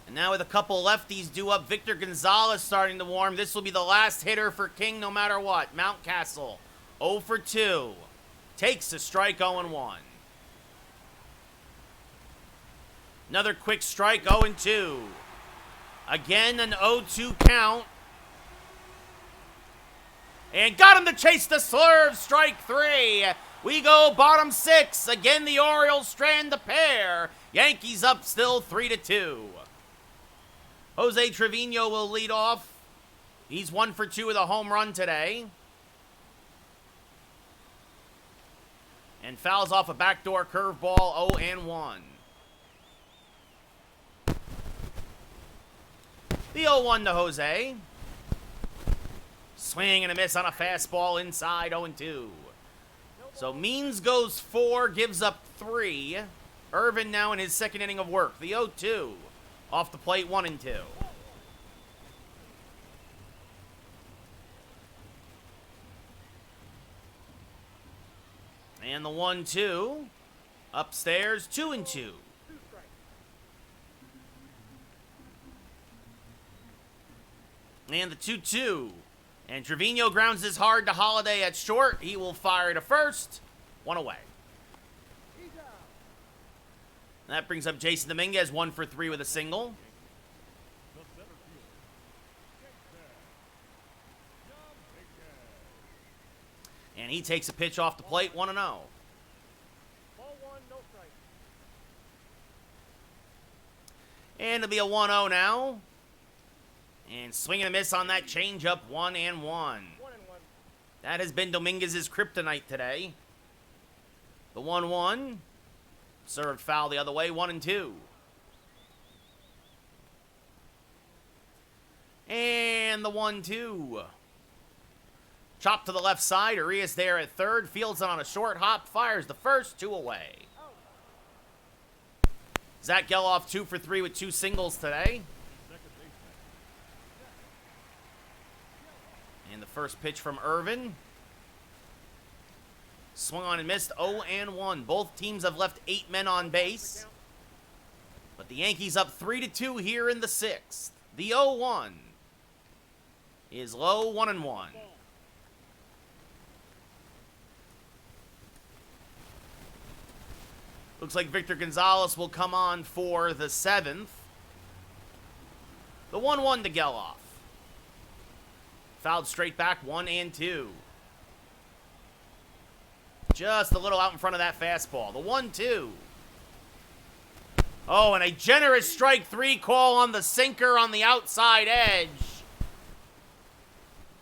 [SPEAKER 1] And now with a couple lefties due up, Victor Gonzalez starting to warm. This will be the last hitter for King no matter what. Mountcastle, 0 for 2. Takes a strike, 0-1. Another quick strike, 0-2. Again, an 0-2 count. And got him to chase the slurve. Strike 3. We go bottom 6. Again, the Orioles strand the pair. Yankees up still 3-2. Jose Trevino will lead off. He's 1 for 2 with a home run today. And fouls off a backdoor curveball, 0-1. The 0-1 to Jose. Swing and a miss on a fastball inside, 0-2. So Means goes 4, gives up 3. Irvin now in his second inning of work. The 0-2. Off the plate, 1-2. And the 1-2. Upstairs, 2-2. And the 2-2. And Trevino grounds this hard to Holiday at short. He will fire to first. 1 away. That brings up Jason Dominguez, 1 for 3 with a single. And he takes a pitch off the plate, 1-0. And it'll be a 1-0 now. And swing and a miss on that changeup, 1-1. That has been Dominguez's kryptonite today. The 1-1. Served foul the other way, 1-2. And the 1-2. Chop to the left side. Arias there at third. Fields it on a short hop. Fires the first, 2 away. Zach Geloff 2 for 3 with 2 singles today. And the first pitch from Irvin. Swung on and missed, 0-1. Both teams have left 8 men on base. But the Yankees up 3-2 here in the 6th. The 0-1 is low, 1-1. Looks like Victor Gonzalez will come on for the 7th. The 1-1 to Geloff. Fouled straight back, 1-2. Just a little out in front of that fastball. The 1-2. Oh, and a generous strike 3 call on the sinker on the outside edge.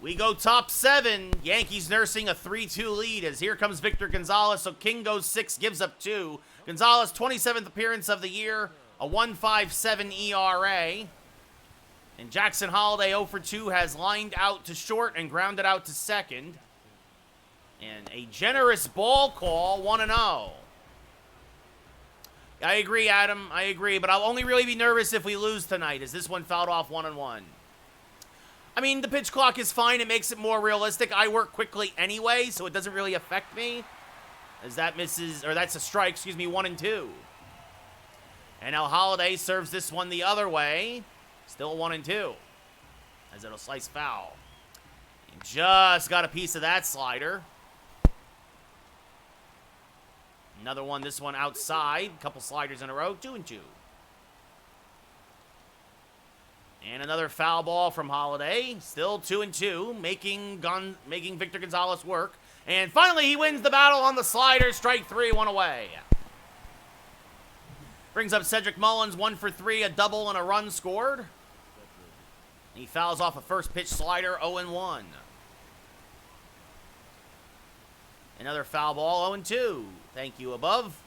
[SPEAKER 1] We go top 7. Yankees nursing a 3-2 lead as here comes Victor Gonzalez. So King goes 6, gives up 2. Gonzalez, 27th appearance of the year, a 1.57 ERA. And Jackson Holiday, 0 for 2, has lined out to short and grounded out to second. And a generous ball call, 1-0. I agree, Adam. I agree. But I'll only really be nervous if we lose tonight, as this one fouled off 1-1. I mean, the pitch clock is fine. It makes it more realistic. I work quickly anyway, so it doesn't really affect me. As that misses, or that's a strike, excuse me, 1-2. And now Holiday serves this one the other way. Still 1-2. As it'll slice foul. And just got a piece of that slider. Another one, this one outside. Couple sliders in a row, 2-2. And another foul ball from Holiday. Still 2-2, making Victor Gonzalez work. And finally, he wins the battle on the slider. Strike 3, 1 away. Brings up Cedric Mullins, 1 for 3, a double and a run scored. He fouls off a first pitch slider, 0-1. Another foul ball, 0-2. Thank you, above.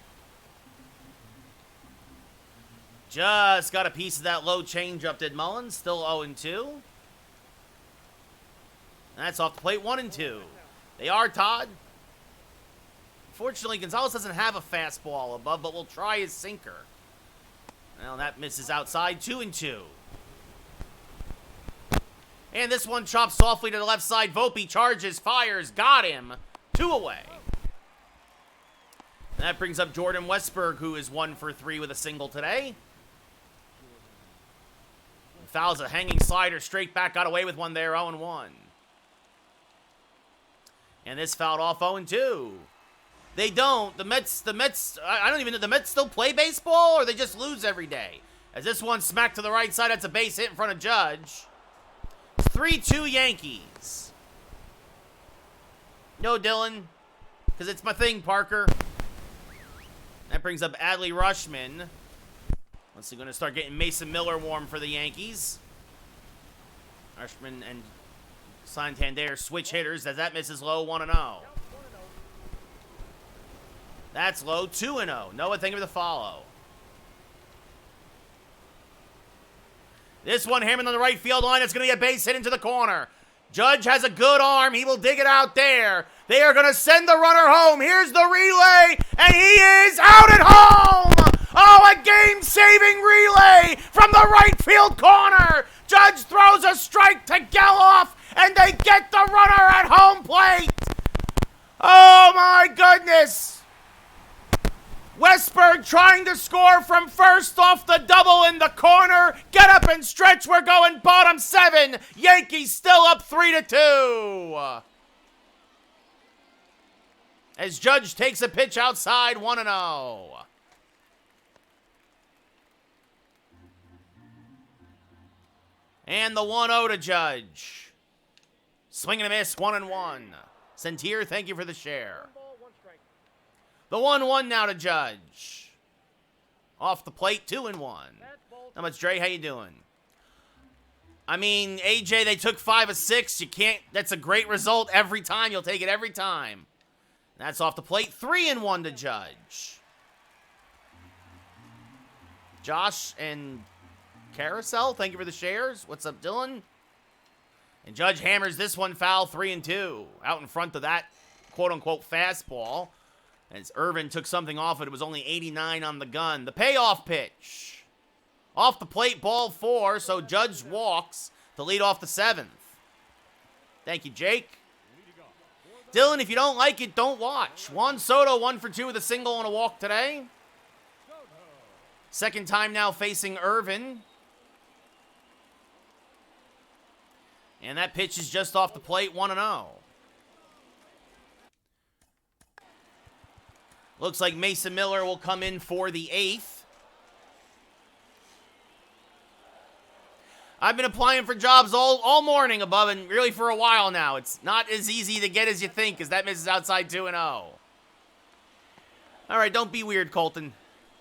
[SPEAKER 1] Just got a piece of that low changeup, did Mullins. Still 0-2. That's off the plate, 1-2. They are Todd. Fortunately, Gonzalez doesn't have a fastball above, but will try his sinker. Well, that misses outside, 2-2. And this one chops softly to the left side. Volpe charges, fires, got him. 2 away. That brings up Jordan Westberg, who is 1 for 3 with a single today. Fouls a hanging slider straight back, got away with one there, 0-1. And this fouled off 0-2. They don't. The Mets, I don't even know, the Mets still play baseball or they just lose every day? As this one smacked to the right side, that's a base hit in front of Judge. It's 3-2 Yankees. No, Dylan. Because it's my thing, Parker. That brings up Adley Rushman. Once they're going to start getting Mason Miller warm for the Yankees. Rushman and Santander switch hitters as that misses low, 1-0. That's low, 2-0. Noah, thank you for the follow. This one hammered on the right field line. It's going to get base hit into the corner. Judge has a good arm. He will dig it out there. They are going to send the runner home. Here's the relay, and he is out at home. Oh, a game-saving relay from the right field corner. Judge throws a strike to Geloff, and they get the runner at home plate. Oh, my goodness. Westberg trying to score from first off the double in the corner. Get up and stretch. We're going bottom 7. Yankees still up 3-2. As Judge takes a pitch outside, 1-0. And the 1-0 to Judge. Swing and a miss, 1-1. Sentier, thank you for the share. The 1-1 now to Judge. Off the plate, 2-1. How much, Dre? How you doing? I mean, AJ, they took 5 of 6. You can't. That's a great result every time. You'll take it every time. That's off the plate, 3-1 to Judge. Josh and Carousel, thank you for the shares. What's up, Dylan? And Judge hammers this one foul, 3-2. Out in front of that quote-unquote fastball. As Irvin took something off it, it was only 89 on the gun. The payoff pitch. Off the plate, ball 4, so Judge walks to lead off the 7th. Thank you, Jake. Dylan, if you don't like it, don't watch. Juan Soto, 1 for 2 with a single and a walk today. Second time now facing Irvin. And that pitch is just off the plate, 1-0. Looks like Mason Miller will come in for the 8th. I've been applying for jobs all morning above and really for a while now. It's not as easy to get as you think because that misses outside 2-0. All right, don't be weird, Colton.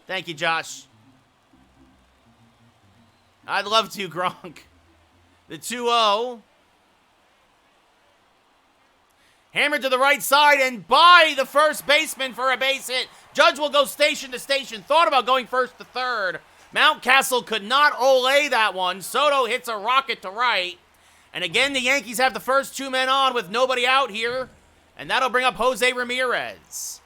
[SPEAKER 1] Thank you, Josh. I'd love to, Gronk. The 2-0. Hammered to the right side and by the first baseman for a base hit. Judge will go station to station. Thought about going first to third. Mountcastle could not olay that one. Soto hits a rocket to right. And again, the Yankees have the first 2 men on with nobody out here. And that'll bring up Jose Ramirez.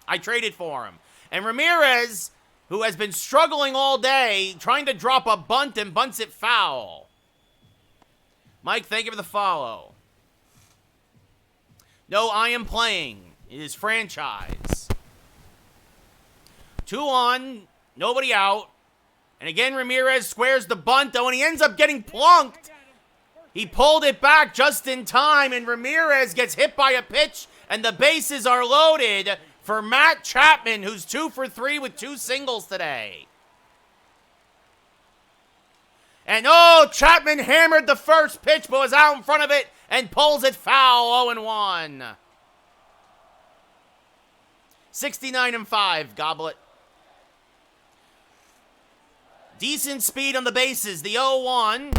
[SPEAKER 1] I traded for him. And Ramirez, who has been struggling all day, trying to drop a bunt and bunts it foul. Mike, thank you for the follow. No, I am playing. It is franchise. 2 on, nobody out. And again, Ramirez squares the bunt, though, and he ends up getting plunked. He pulled it back just in time, and Ramirez gets hit by a pitch, and the bases are loaded for Matt Chapman, who's 2 for 3 with 2 singles today. And oh, Chapman hammered the first pitch, but was out in front of it and pulls it foul, 0-1. 69-5, Goblet. Decent speed on the bases, the 0-1.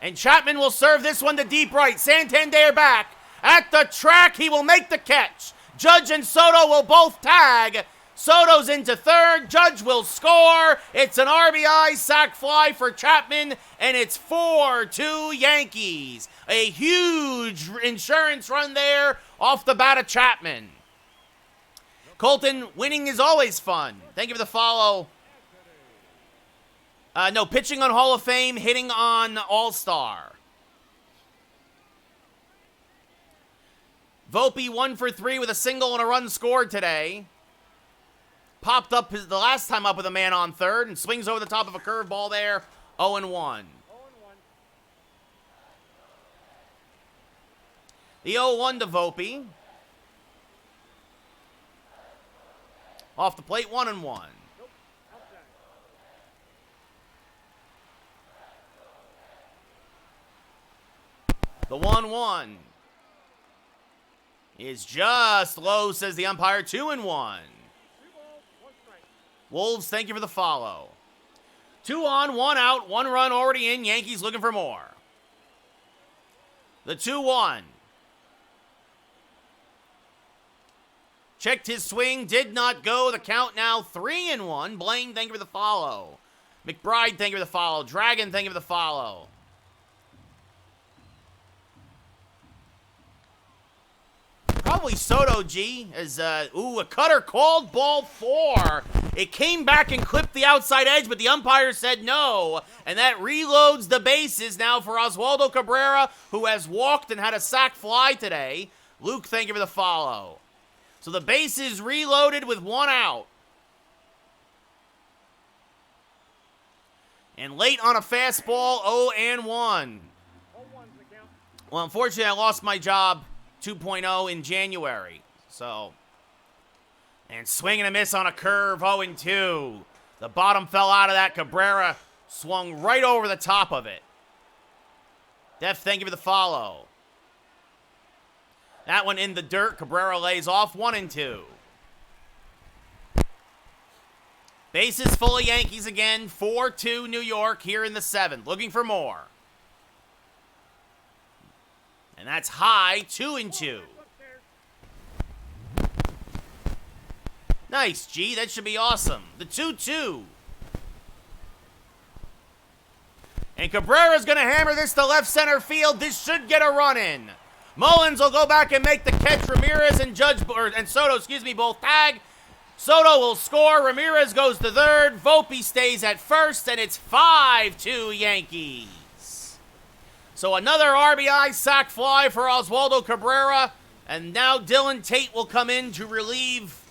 [SPEAKER 1] And Chapman will serve this one to deep right. Santander back. At the track, he will make the catch. Judge and Soto will both tag. Soto's into third. Judge will score. It's an RBI sac fly for Chapman, and it's 4-2 Yankees. A huge insurance run there off the bat of Chapman. Colton, winning is always fun. Thank you for the follow. No, pitching on Hall of Fame, hitting on All-Star. Volpe 1 for 3 with a single and a run scored today. Popped up the last time up with a man on third and swings over the top of a curveball there. 0-1. The 0-1 to Volpe. Off the plate, 1-1. The 1-1. is just low, says the umpire. 2-1. Wolves, thank you for the follow. 2 on, 1 out, 1 run already in. Yankees looking for more. The 2-1. Checked his swing, did not go. The count now 3-1. Blaine, thank you for the follow. McBride, thank you for the follow. Dragon, thank you for the follow. Probably Soto, G, as, a cutter called ball 4. It came back and clipped the outside edge, but the umpire said no, and that reloads the bases now for Oswaldo Cabrera, who has walked and had a sac fly today. Luke, thank you for the follow. So the bases reloaded with 1 out. And late on a fastball, 0-1. Well, unfortunately, I lost my job 2.0 in January. So, and swing and a miss on a curve, 0-2. The bottom fell out of that. Cabrera swung right over the top of it. Def, thank you for the follow. That one in the dirt. Cabrera lays off, 1-2. Bases full of Yankees again. 4-2 New York here in the 7th. Looking for more. And that's high, 2-2. Nice, G. That should be awesome. The 2-2. And Cabrera's going to hammer this to left center field. This should get a run in. Mullins will go back and make the catch. Ramirez and Soto, both tag. Soto will score. Ramirez goes to third. Volpe stays at first, and it's 5-2 Yankees. So another RBI sac fly for Oswaldo Cabrera, and now Dylan Tate will come in to relieve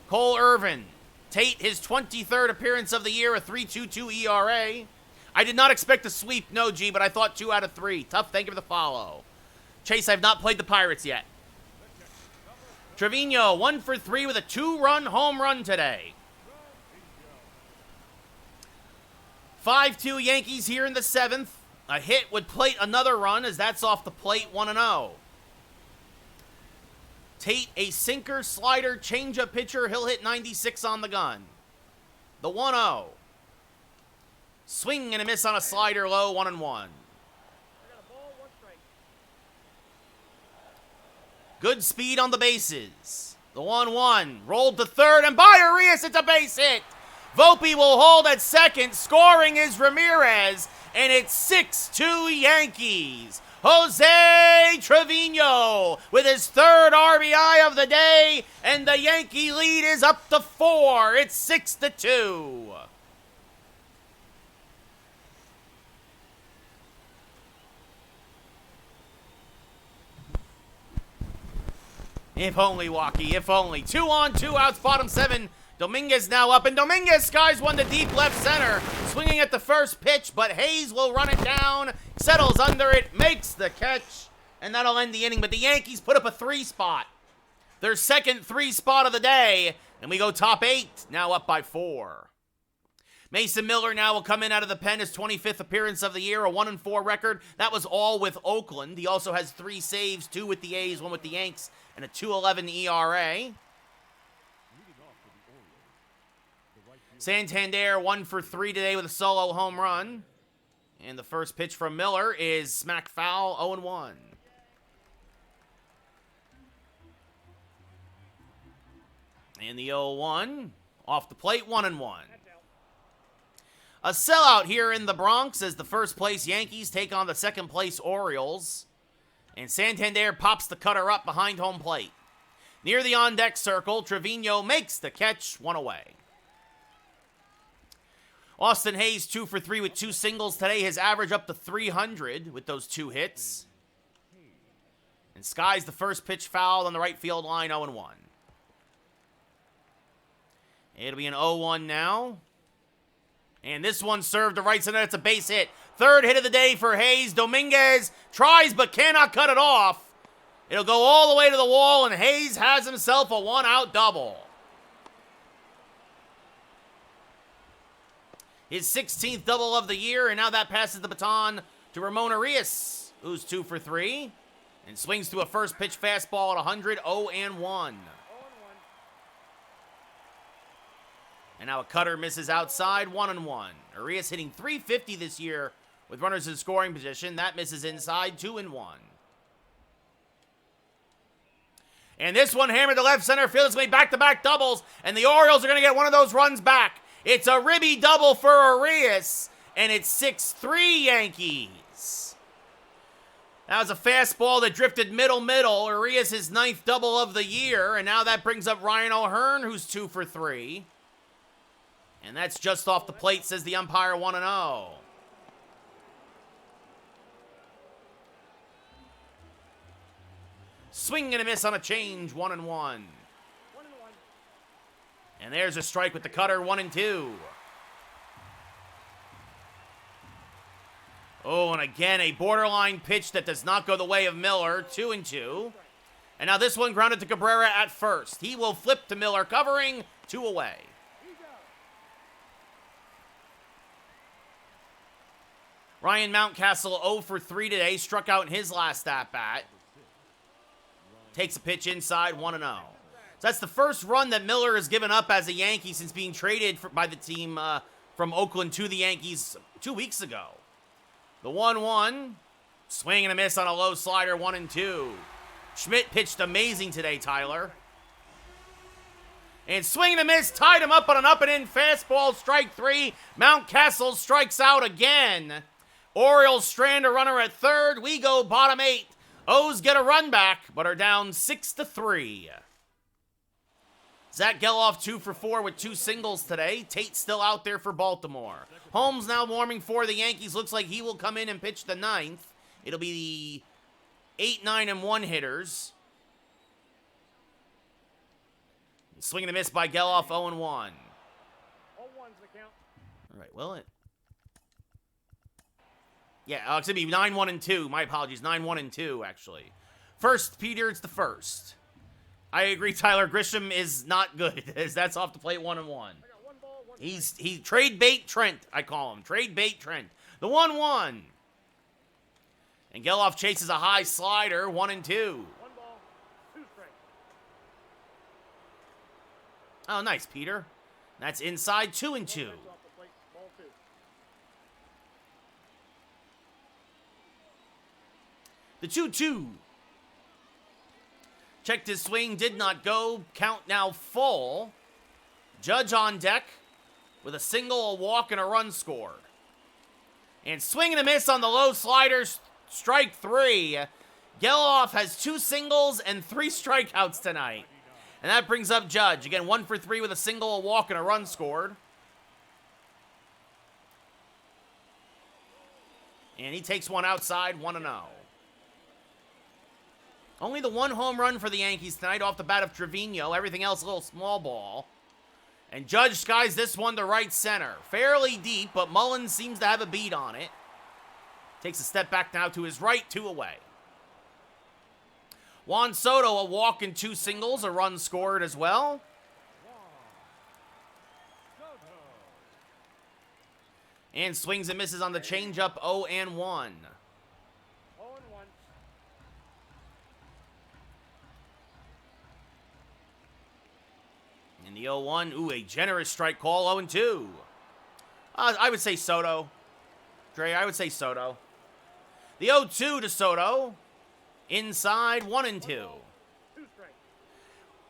[SPEAKER 1] Cole Irvin. Tate, his 23rd appearance of the year, a 3.22 ERA. I did not expect a sweep, no, G, but I thought 2 out of 3. Tough, thank you for the follow. Chase, I've not played the Pirates yet. Trevino, 1 for 3 with a 2-run home run today. 5-2 Yankees here in the 7th. A hit would plate another run as that's off the plate, 1-0. Tate, a sinker, slider, changeup pitcher. He'll hit 96 on the gun. The 1-0. Swing and a miss on a slider low, 1-1. Good speed on the bases. The 1-1. Rolled to third, and by Arias, it's a base hit. Volpe will hold at second. Scoring is Ramirez, and it's 6-2 Yankees. Jose Trevino with his 3rd RBI of the day, and the Yankee lead is up to 4. It's 6-2. If only, Walkie, if only. 2 on, 2 outs, bottom 7. Dominguez now up, and Dominguez skies one to deep left center. Swinging at the first pitch, but Hayes will run it down, settles under it, makes the catch, and that'll end the inning. But the Yankees put up a 3 spot. Their second 3 spot of the day, and we go top 8, now up by 4. Mason Miller now will come in out of the pen, his 25th appearance of the year, a 1-4 record. That was all with Oakland. He also has 3 saves, 2 with the A's, 1 with the Yanks, and a 2.11 ERA. Santander 1 for 3 today with a solo home run. And the first pitch from Miller is smack foul, 0-1. And the 0-1 off the plate, 1-1. A sellout here in the Bronx as the first place Yankees take on the second place Orioles. And Santander pops the cutter up behind home plate. Near the on-deck circle, Trevino makes the catch, 1 away. Austin Hayes 2 for 3 with 2 singles today. His average up to 300 with those 2 hits. And skies the first pitch fouled on the right field line, 0-1. It'll be an 0-1 now. And this one served to right center. It's a base hit. 3rd hit of the day for Hayes. Dominguez tries but cannot cut it off. It'll go all the way to the wall, and Hayes has himself a 1-out double. His 16th double of the year, and now that passes the baton to Ramon Arias, who's 2 for 3. And swings to a first pitch fastball at 100, 0-1. And now a cutter misses outside, 1-1. Arias hitting .350 this year with runners in scoring position. That misses inside, 2-1. And this one hammered to left center field. It's going to be back-to-back doubles, and the Orioles are going to get one of those runs back. It's a ribby double for Arias, and it's 6-3 Yankees. That was a fastball that drifted middle. Arias his 9th double of the year, and now that brings up Ryan O'Hearn, who's 2 for 3. And that's just off the plate, says the umpire, 1-0. Swing and a miss on a change, 1-1. And there's a strike with the cutter, 1-2. Oh, and again, a borderline pitch that does not go the way of Miller, 2-2. And now this one grounded to Cabrera at first. He will flip to Miller, covering, 2 away. Ryan Mountcastle 0 for 3 today, struck out in his last at-bat. Takes a pitch inside, 1-0. So that's the first run that Miller has given up as a Yankee since being traded by the team from Oakland to the Yankees 2 weeks ago. The 1-1, swing and a miss on a low slider, 1-2. Schmidt pitched amazing today, Tyler. And swing and a miss, tied him up on an up-and-in fastball, strike 3. Mountcastle strikes out again. Orioles strand a runner at third. We go bottom 8. O's get a run back, but are down 6-3. Zach Geloff 2 for 4 with 2 singles today. Tate still out there for Baltimore. Holmes now warming for the Yankees. Looks like he will come in and pitch the 9th. It'll be the 8, 9, and 1 hitters. Swing and a miss by Geloff, 0-1. All
[SPEAKER 2] one's the count.
[SPEAKER 1] All right, well, yeah, it's going to be 9-1 and 2. My apologies, 9-1 and 2, actually. First, Peter, it's the first. I agree, Tyler Grisham is not good. That's off the plate, 1-1. He's trade bait Trent, I call him. Trade bait Trent. The 1-1. And Geloff chases a high slider, 1-2.
[SPEAKER 2] 1 ball, 2 strikes.
[SPEAKER 1] Oh, nice, Peter. That's inside, 2-2.
[SPEAKER 2] Off the plate, ball 2.
[SPEAKER 1] The 2-2. Checked his swing, did not go. Count now full. Judge on deck with a single, a walk, and a run scored. And swing and a miss on the low sliders, strike 3. Geloff has 2 singles and 3 strikeouts tonight. And that brings up Judge. Again, 1 for 3 with a single, a walk, and a run scored. And he takes one outside, 1-0. Only the 1 home run for the Yankees tonight off the bat of Trevino. Everything else a little small ball. And Judge skies this one to right center. Fairly deep, but Mullins seems to have a beat on it. Takes a step back now to his right, 2 away. Juan Soto, a walk and 2 singles, a run scored as well. And swings and misses on the changeup, 0-1. In the 0-1, ooh, a generous strike call, 0-2. I would say Soto. Dre, I would say Soto. The 0-2 to Soto. Inside, 1-2.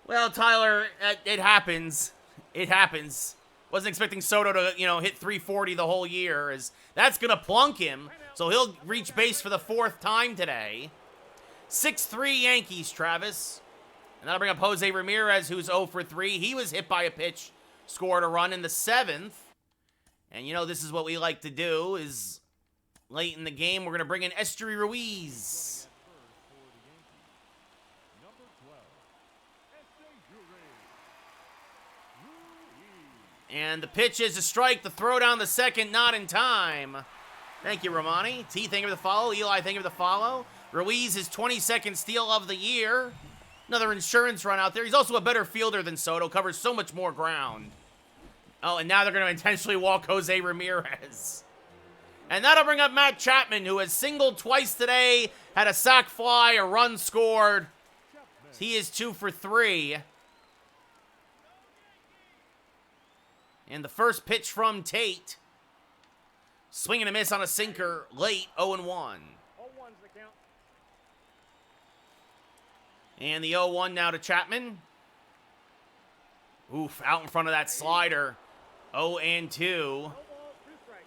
[SPEAKER 1] Well, Tyler, it happens. It happens. Wasn't expecting Soto to, hit 340 the whole year. That's going to plunk him, so he'll reach base for the 4th time today. 6-3 Yankees, Travis. And that'll bring up Jose Ramirez, who's 0 for 3. He was hit by a pitch, scored a run in the 7th. And, this is what we like to do, is late in the game, we're going to bring in Esteury Ruiz. And the pitch is a strike. The throw down the second, not in time. Thank you, Romani. T, thank you for the follow. Eli, thank you for the follow. Ruiz, his 22nd steal of the year. Another insurance run out there. He's also a better fielder than Soto. Covers so much more ground. Oh, and now they're going to intentionally walk Jose Ramirez. And that'll bring up Matt Chapman, who has singled twice today, had a sac fly, a run scored. He is 2 for 3. And the first pitch from Tate. Swing and a miss on a sinker late, 0-1.
[SPEAKER 2] 0-1's the count.
[SPEAKER 1] And the 0-1 now to Chapman. Oof, out in front of that slider. 0-2.
[SPEAKER 2] 2 strikes.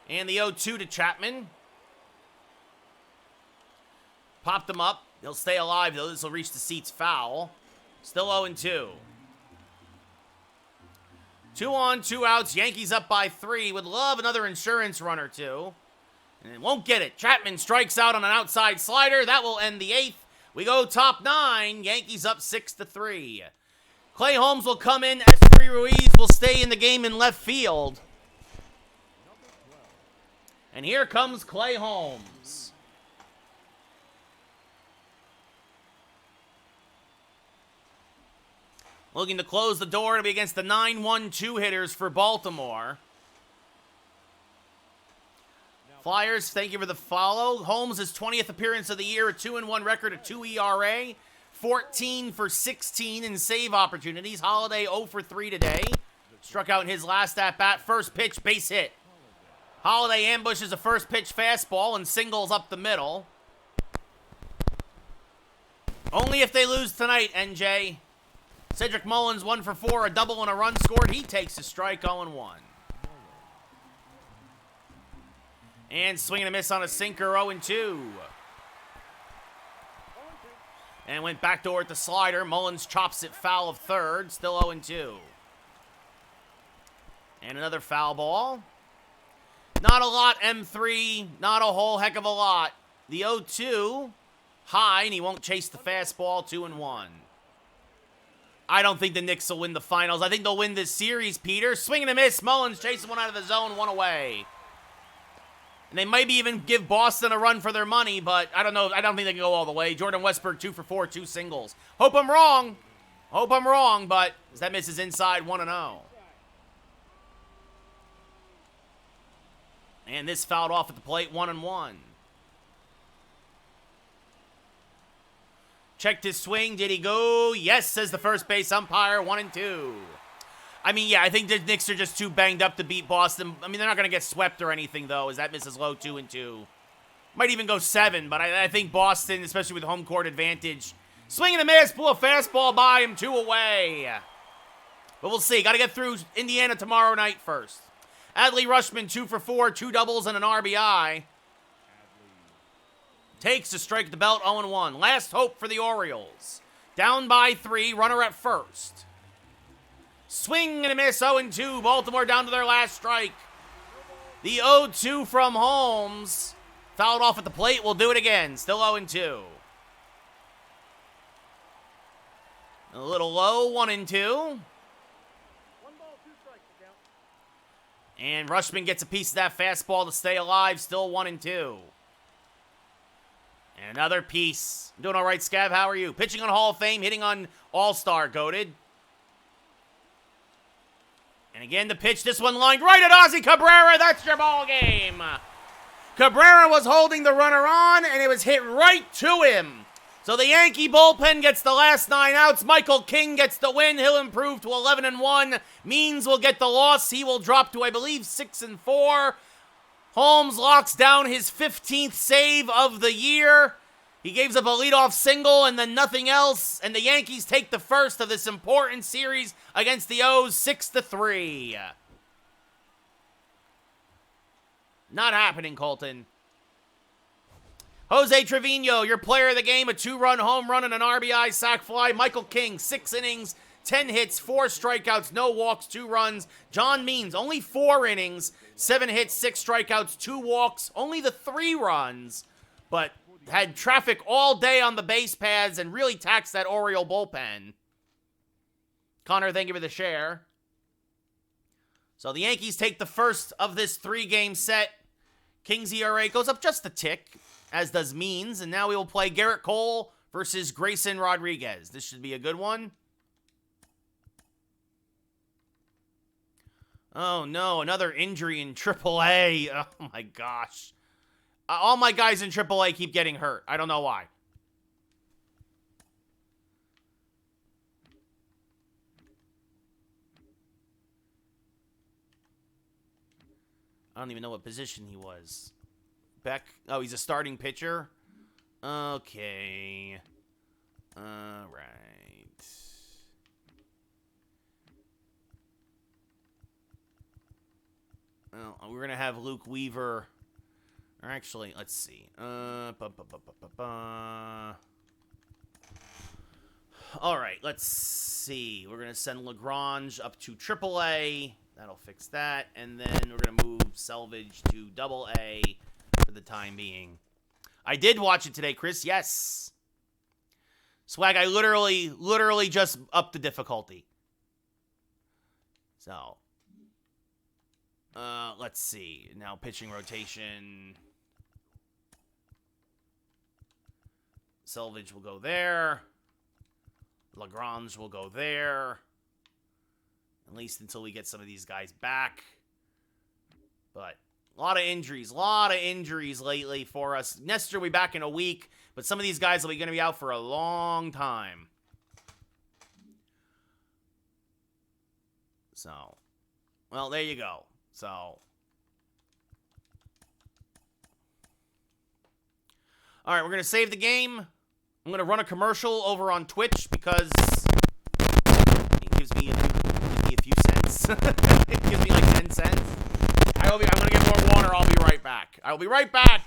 [SPEAKER 1] And the 0-2 to Chapman. Popped him up. He'll stay alive, though. This will reach the seats foul. Still 0-2. 2 on, 2 outs. Yankees up by 3. Would love another insurance run or two. And won't get it. Chapman strikes out on an outside slider. That will end the 8th. We go top 9. Yankees up 6-3. Clay Holmes will come in. Esteury Ruiz will stay in the game in left field. And here comes Clay Holmes. Looking to close the door to be against the 9-1-2 hitters for Baltimore. Flyers, thank you for the follow. Holmes' 20th appearance of the year, a 2-1 record, a 2 ERA, 14 for 16 in save opportunities. Holiday 0 for 3 today. Struck out in his last at-bat. First pitch, base hit. Holiday ambushes a first pitch fastball and singles up the middle. Only if they lose tonight, NJ. Cedric Mullins 1 for 4, a double and a run scored. He takes a strike, 0-1. And swing and a miss on a sinker, 0-2. And went backdoor at the slider. Mullins chops it foul of third, still 0-2. And another foul ball. Not a lot, M3. Not a whole heck of a lot. The 0-2, high, and he won't chase the fastball, 2-1. I don't think the Knicks will win the finals. I think they'll win this series, Peter. Swing and a miss. Mullins chasing one out of the zone, 1 away. And they might even give Boston a run for their money, but I don't know. I don't think they can go all the way. Jordan Westburg, 2 for 4, 2 singles. Hope I'm wrong. Hope I'm wrong, but that misses inside, 1-0. And this fouled off at the plate, 1-1. Checked his swing. Did he go? Yes, says the first base umpire, 1-2. I mean, yeah, I think the Knicks are just too banged up to beat Boston. I mean, they're not going to get swept or anything, though, as that misses low, 2-2. Might even go 7, but I think Boston, especially with home court advantage. Swing and a miss, blew a fastball by him, 2 away. But we'll see. Got to get through Indiana tomorrow night first. Adley Rutschman, 2 for 4, 2 doubles and an RBI. Takes a strike at the belt, 0-1. Last hope for the Orioles. Down by 3, runner at first. Swing and a miss, 0-2. Baltimore down to their last strike. The 0-2 from Holmes. Fouled off at the plate, will do it again. Still 0-2. A little low, 1-2.
[SPEAKER 2] 1 ball, 2 strikes to count.
[SPEAKER 1] And Rutschman gets a piece of that fastball to stay alive. Still 1-2. And another piece. Doing all right, Scav. How are you? Pitching on Hall of Fame, hitting on All-Star, goated. And again, the pitch. This one lined right at Ozzie Cabrera. That's your ball game. Cabrera was holding the runner on, and it was hit right to him. So the Yankee bullpen gets the last 9 outs. Michael King gets the win. He'll improve to 11-1. Means will get the loss. He will drop to, I believe, 6-4. Holmes locks down his 15th save of the year. He gives up a leadoff single and then nothing else. And the Yankees take the first of this important series against the O's, 6-3. Not happening, Colton. Jose Trevino, your player of the game, a 2-run home run and an RBI sac fly. Michael King, 6 innings, 10 hits, 4 strikeouts, no walks, 2 runs. John Means, only 4 innings, 7 hits, 6 strikeouts, 2 walks, only the 3 runs, but had traffic all day on the base paths and really taxed that Oriole bullpen. Connor, thank you for the share. So the Yankees take the first of this 3-game set. King's ERA goes up just a tick, as does Means, and now we will play Garrett Cole versus Grayson Rodriguez. This should be a good one. Oh, no. Another injury in AAA. Oh, my gosh. All my guys in AAA keep getting hurt. I don't know why. I don't even know what position he was. Beck. Oh, he's a starting pitcher? Okay. All right. Well, we're going to have Luke Weaver. Or actually, let's see. All right, let's see. We're going to send Lagrange up to AAA. That'll fix that. And then we're going to move Selvage to AA for the time being. I did watch it today, Chris. Yes. Swag, I literally just upped the difficulty. So, let's see. Now pitching rotation. Selvage will go there. Lagrange will go there. At least until we get some of these guys back. But a lot of injuries lately for us. Nestor will be back in a week, but some of these guys will be going to be out for a long time. So, well, there you go. So, all right, we're going to save the game. I'm going to run a commercial over on Twitch because it gives me a few cents. It gives me like 10 cents. I'm going to get more water. I'll be right back. I will be right back.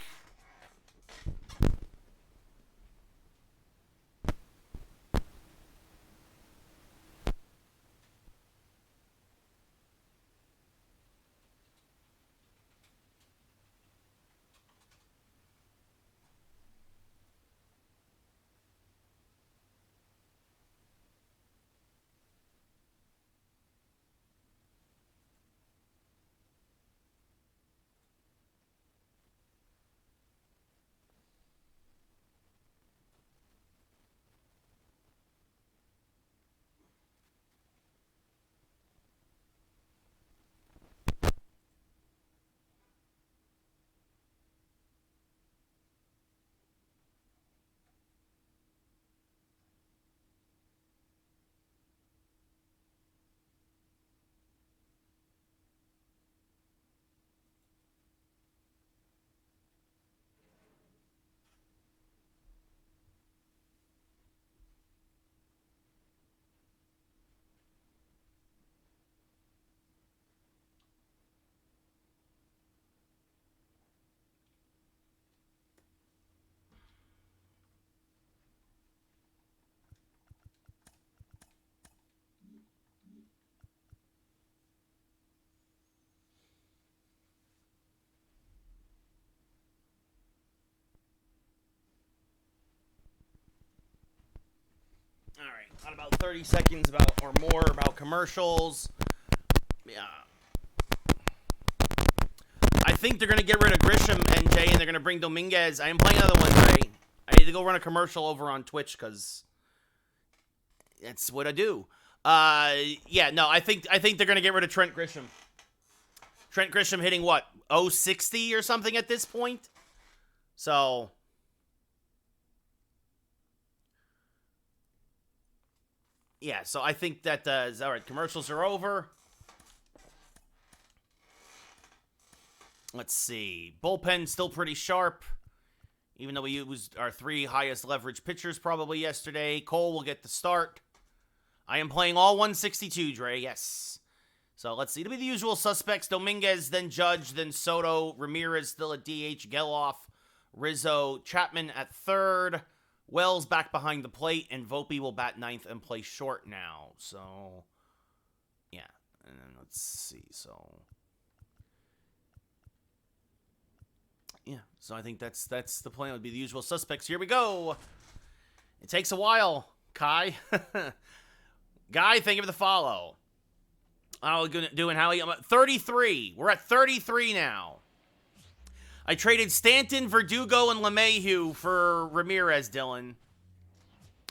[SPEAKER 1] All right, got about 30 seconds or more about commercials. Yeah. I think they're going to get rid of Grisham, NJ, and they're going to bring Dominguez. I am playing another one, Ray. I need to go run a commercial over on Twitch because that's what I do. Yeah, no, I think they're going to get rid of Trent Grisham. Trent Grisham hitting what? 060 or something at this point? So, yeah, so I think that, all right, commercials are over. Let's see. Bullpen still pretty sharp, even though we used our 3 highest leverage pitchers probably yesterday. Cole will get the start. I am playing all 162, Dre, yes. So let's see. It'll be the usual suspects. Dominguez, then Judge, then Soto. Ramirez still at DH. Geloff, Rizzo, Chapman at third. Wells back behind the plate, and Volpe will bat ninth and play short now. So, yeah. And then let's see. So, yeah. So I think that's the plan. It would be the usual suspects. Here we go. It takes a while, Kai. Guy, thank you for the follow. I'm doing Howie. I'm at 33. We're at 33 now. I traded Stanton, Verdugo, and LeMahieu for Ramirez, Dylan.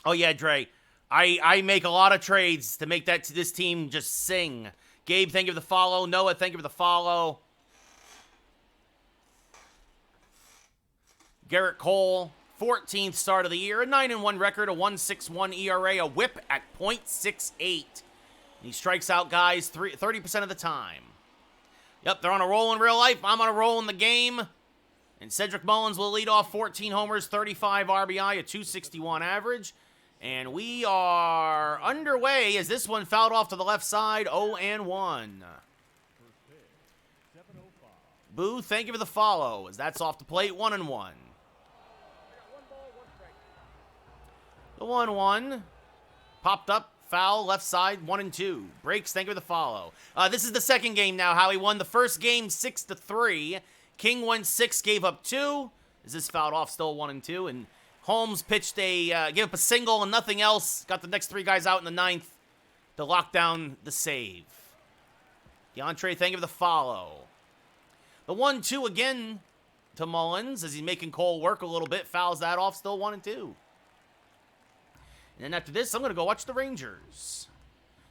[SPEAKER 1] Oh, yeah, Dre. I make a lot of trades to make this team just sing. Gabe, thank you for the follow. Noah, thank you for the follow. Garrett Cole, 14th start of the year, a 9-1 record, a 1.61 ERA, a whip at .68. He strikes out guys 30% of the time. Yep, they're on a roll in real life. I'm on a roll in the game. And Cedric Mullins will lead off 14 homers, 35 RBI, a 261 average. And we are underway as this one fouled off to the left side, 0-1. Boo, thank you for the follow, as that's off the plate, 1-1. The 1-1 popped up, foul, left side, 1-2. Breaks, thank you for the follow. This is the second game now. Howie won the first game 6-3. King went 6, gave up 2. Is this fouled off? Still 1-2. And Holmes pitched gave up a single and nothing else. Got the next 3 guys out in the 9th to lock down the save. DeAndre, thank you for the follow. The 1-2 again to Mullins as he's making Cole work a little bit. Fouls that off, still 1-2. And then after this, I'm going to go watch the Rangers.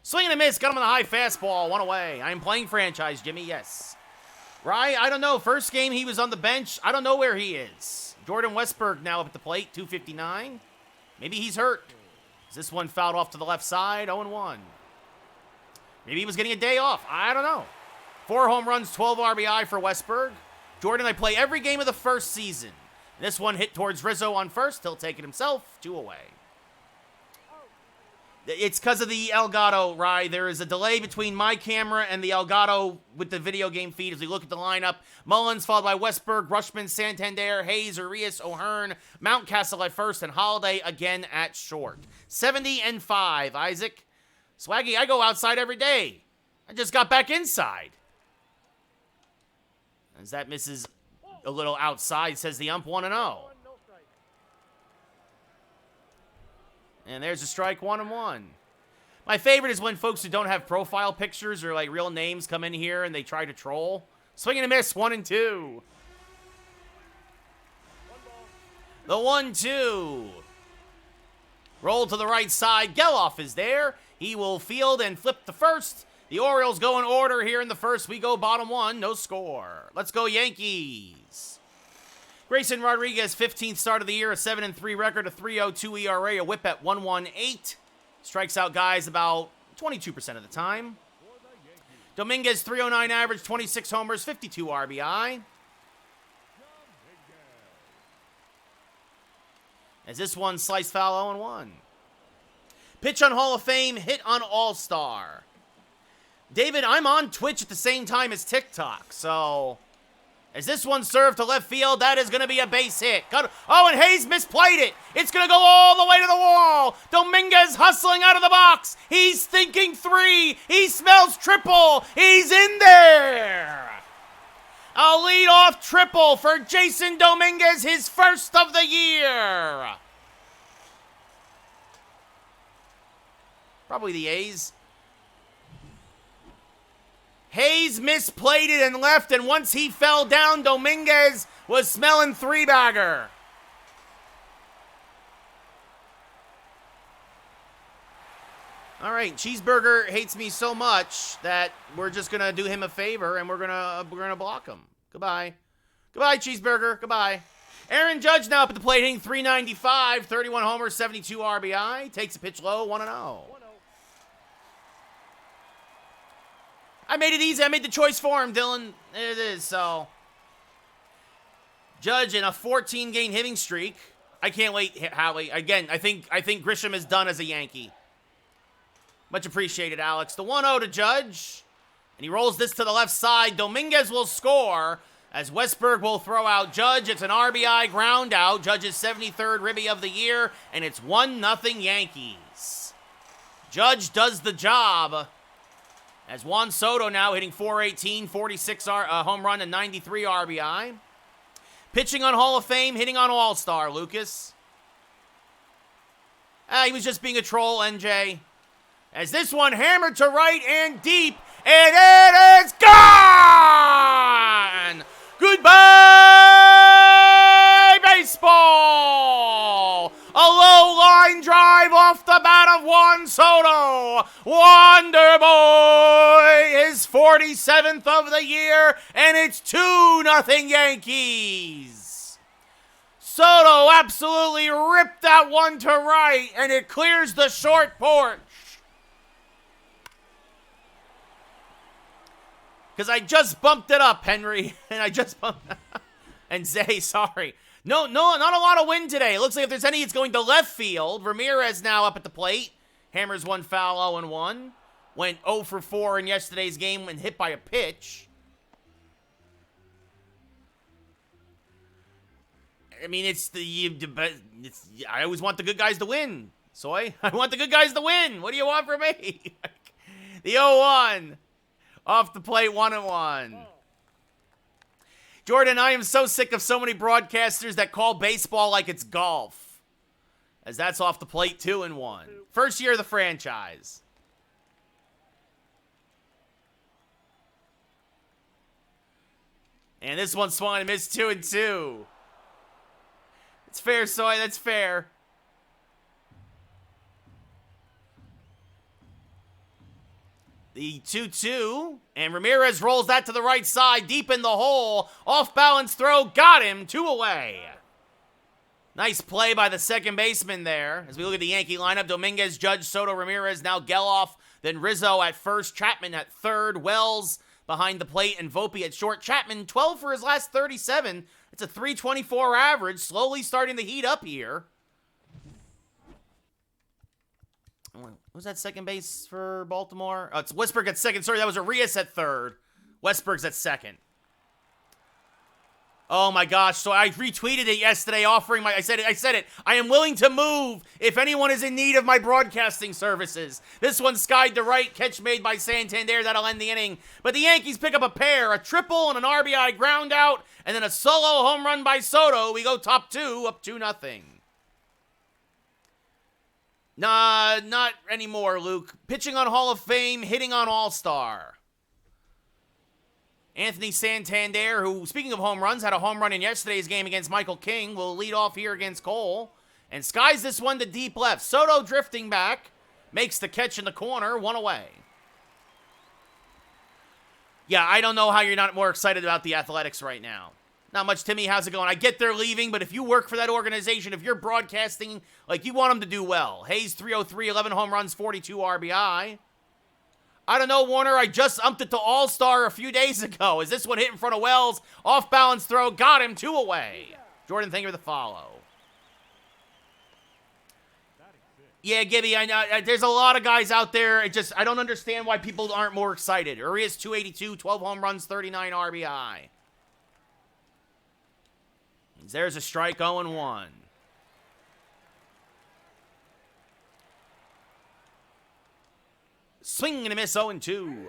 [SPEAKER 1] Swing and a miss. Got him on the high fastball. 1 away. I'm playing franchise, Jimmy. Yes. Right? I don't know. First game, he was on the bench. I don't know where he is. Jordan Westberg now up at the plate. 259. Maybe he's hurt. Is this one fouled off to the left side? 0-1. Maybe he was getting a day off. I don't know. 4 home runs, 12 RBI for Westberg. Jordan, I play every game of the first season. This one hit towards Rizzo on first. He'll take it himself. 2 away. It's because of the Elgato, Rye. There is a delay between my camera and the Elgato with the video game feed as we look at the lineup. Mullins followed by Westberg, Rushman, Santander, Hayes, Urias, O'Hearn, Mountcastle at first, and Holiday again at short. 70-5, Isaac. Swaggy, I go outside every day. I just got back inside. As that misses a little outside, says the ump 1-0. And there's a strike, 1-1. My favorite is when folks who don't have profile pictures or like real names come in here and they try to troll. Swing and a miss, 1-2. The 1-2. Roll to the right side. Geloff is there. He will field and flip the first. The Orioles go in order here in the first. We go bottom 1, no score. Let's go Yankees. Grayson Rodriguez, 15th start of the year, a 7-3 record, a 3.02 ERA, a whip at 1.18. Strikes out guys about 22% of the time. Dominguez, 3.09 average, 26 homers, 52 RBI. As this one sliced foul 0-1. Pitch on Hall of Fame, hit on All-Star. David, I'm on Twitch at the same time as TikTok, so as this one served to left field, that is going to be a base hit. Oh, and Hayes misplayed it. It's going to go all the way to the wall. Dominguez hustling out of the box. He's thinking 3. He smells triple. He's in there. A leadoff triple for Jason Dominguez, his first of the year. Probably the A's. Hayes misplayed it and left, and once he fell down, Dominguez was smelling 3-bagger. All right, Cheeseburger hates me so much that we're just gonna do him a favor and we're gonna block him. Goodbye, goodbye, Cheeseburger. Goodbye. Aaron Judge now up at the plate, hitting .395, 31 homers, 72 RBI. Takes a pitch low, 1-0. I made it easy. I made the choice for him, Dylan. It is, so. Judge in a 14-game hitting streak. I can't wait, Howie. Again, I think Grisham is done as a Yankee. Much appreciated, Alex. The 1-0 to Judge. And he rolls this to the left side. Dominguez will score as Westberg will throw out Judge. It's an RBI ground out. Judge's 73rd ribby of the year. And it's 1-0 Yankees. Judge does the job. As Juan Soto now hitting .418, 46 home run and 93 RBI. Pitching on Hall of Fame, hitting on All-Star, Lucas. He was just being a troll, NJ. As this one hammered to right and deep, and it is gone! Goodbye, baseball! A low line drive off the bat of Juan Soto. Wonder Boy is 47th of the year, and it's 2-0 Yankees. Soto absolutely ripped that one to right, and it clears the short porch. Because I just bumped it up, Henry, and I just bumped and Zay, sorry. No, not a lot of wind today. It looks like if there's any, it's going to left field. Ramirez now up at the plate. Hammers one foul, 0-1. Went 0 for 4 in yesterday's game when hit by a pitch. I mean, I always want the good guys to win, Soy. I want the good guys to win. What do you want from me? The 0-1. Off the plate, 1-1. Jordan, I am so sick of so many broadcasters that call baseball like it's golf. As that's off the plate, 2-1. First year of the franchise. And this one swung and missed, 2-2. It's fair, Soy, that's fair. The 2-2, and Ramirez rolls that to the right side, deep in the hole. Off-balance throw, got him, 2 away. Nice play by the second baseman there. As we look at the Yankee lineup, Dominguez, Judge, Soto, Ramirez, now Geloff, then Rizzo at first, Chapman at third, Wells behind the plate, and Volpe at short. Chapman, 12 for his last 37. It's a .324 average, slowly starting to heat up here. Who's that second base for Baltimore? Oh, it's Westberg at second. Sorry, that was Arias at third. Westberg's at second. Oh my gosh. So I retweeted it yesterday offering I said it. I am willing to move if anyone is in need of my broadcasting services. This one skied to right. Catch made by Santander. That'll end the inning. But the Yankees pick up a pair. A triple and an RBI ground out. And then a solo home run by Soto. We go top 2, up 2-0. Nah, not anymore, Luke. Pitching on Hall of Fame, hitting on All-Star. Anthony Santander, who, speaking of home runs, had a home run in yesterday's game against Michael King, will lead off here against Cole. And skies this one to deep left. Soto drifting back, makes the catch in the corner, 1 away. Yeah, I don't know how you're not more excited about the Athletics right now. Not much, Timmy. How's it going? I get they're leaving, but if you work for that organization, if you're broadcasting, like, you want them to do well. Hayes, 303, 11 home runs, 42 RBI. I don't know, Warner. I just umped it to All-Star a few days ago. Is this one hit in front of Wells? Off-balance throw. Got him. 2 away. Jordan, thank you for the follow. Yeah, Gibby, I know. There's a lot of guys out there. I don't understand why people aren't more excited. Urias, 282, 12 home runs, 39 RBI. There's a strike, 0-1. Swing and a miss, 0-2.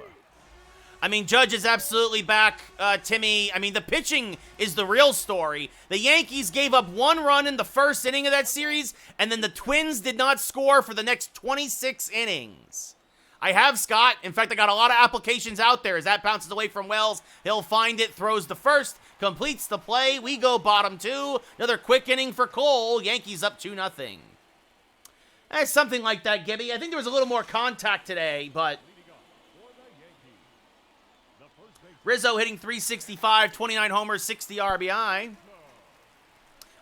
[SPEAKER 1] I mean, Judge is absolutely back, Timmy. I mean, the pitching is the real story. The Yankees gave up 1 run in the first inning of that series, and then the Twins did not score for the next 26 innings. I have Scott. In fact, I got a lot of applications out there. As that bounces away from Wells, he'll find it, throws the first, completes the play. We go bottom 2. Another quick inning for Cole. Yankees up 2-0. Something like that, Gibby. I think there was a little more contact today, but Rizzo hitting .365, 29 homers, 60 RBI.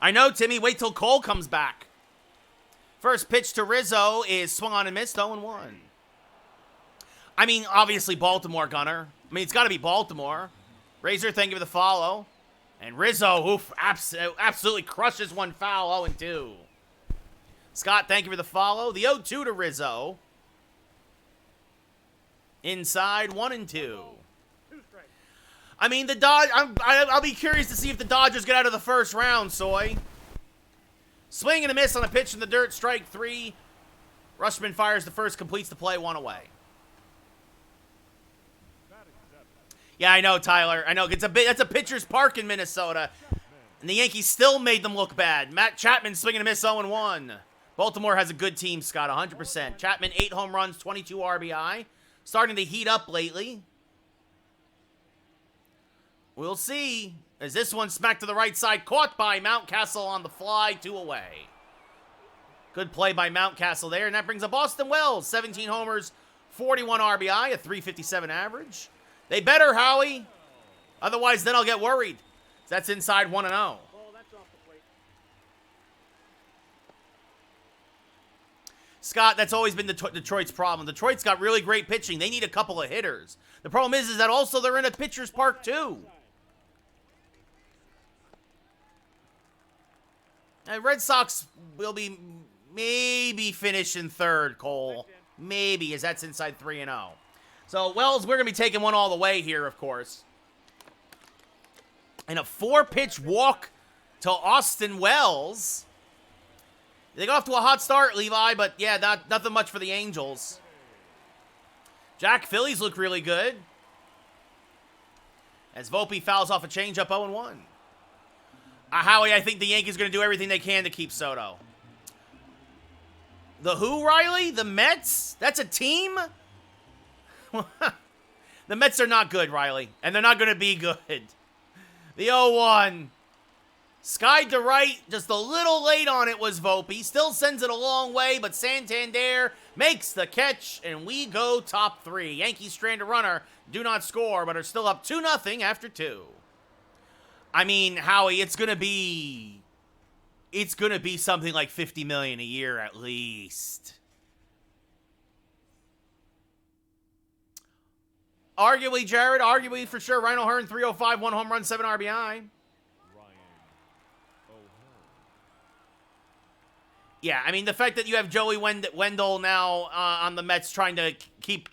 [SPEAKER 1] I know, Timmy. Wait till Cole comes back. First pitch to Rizzo is swung on and missed, 0-1. I mean, obviously Baltimore, Gunner. I mean, it's got to be Baltimore. Razor, thank you for the follow. And Rizzo, oof, absolutely crushes one foul, 0-2. Scott, thank you for the follow. The 0-2 to Rizzo. Inside, 1-2. I mean, the I'll be curious to see if the Dodgers get out of the first round, Soy. Swing and a miss on a pitch in the dirt, strike 3. Rushman fires the first, completes the play, 1 away. Yeah, I know, Tyler. I know. That's a pitcher's park in Minnesota. And the Yankees still made them look bad. Matt Chapman swinging a miss, 0-1. Baltimore has a good team, Scott, 100%. Chapman, 8 home runs, 22 RBI. Starting to heat up lately. We'll see. As this one smacked to the right side, caught by Mountcastle on the fly, 2 away. Good play by Mountcastle there, and that brings up Austin Wells, 17 homers, 41 RBI, a .357 average. They better, Howie. Otherwise, then I'll get worried. That's inside 1-0.
[SPEAKER 2] Ball, that's off the plate.
[SPEAKER 1] Scott, that's always been Detroit's problem. Detroit's got really great pitching. They need a couple of hitters. The problem is that also they're in a pitcher's park, too. Red Sox will be maybe finishing third, Cole. Maybe, as that's inside 3-0. So, Wells, we're going to be taking one all the way here, of course. And a 4-pitch walk to Austin Wells. They got off to a hot start, Levi, but yeah, nothing much for the Angels. Jack Phillies look really good. As Volpe fouls off a changeup 0-1. Howie, I think the Yankees are going to do everything they can to keep Soto. The who, Riley? The Mets? That's a team? The Mets are not good, Riley. And they're not going to be good. The 0-1. Skied to right, just a little late on it was Volpe. Still sends it a long way, but Santander makes the catch, and we go top 3. Yankees strand a runner, do not score, but are still up 2-0 after 2. I mean, Howie, it's gonna be something like $50 million a year at least. Arguably, Jared, arguably for sure. Ryan O'Hearn, 305, 1 home run, 7 RBI. Yeah, I mean, the fact that you have Joey Wendell now on the Mets trying to keep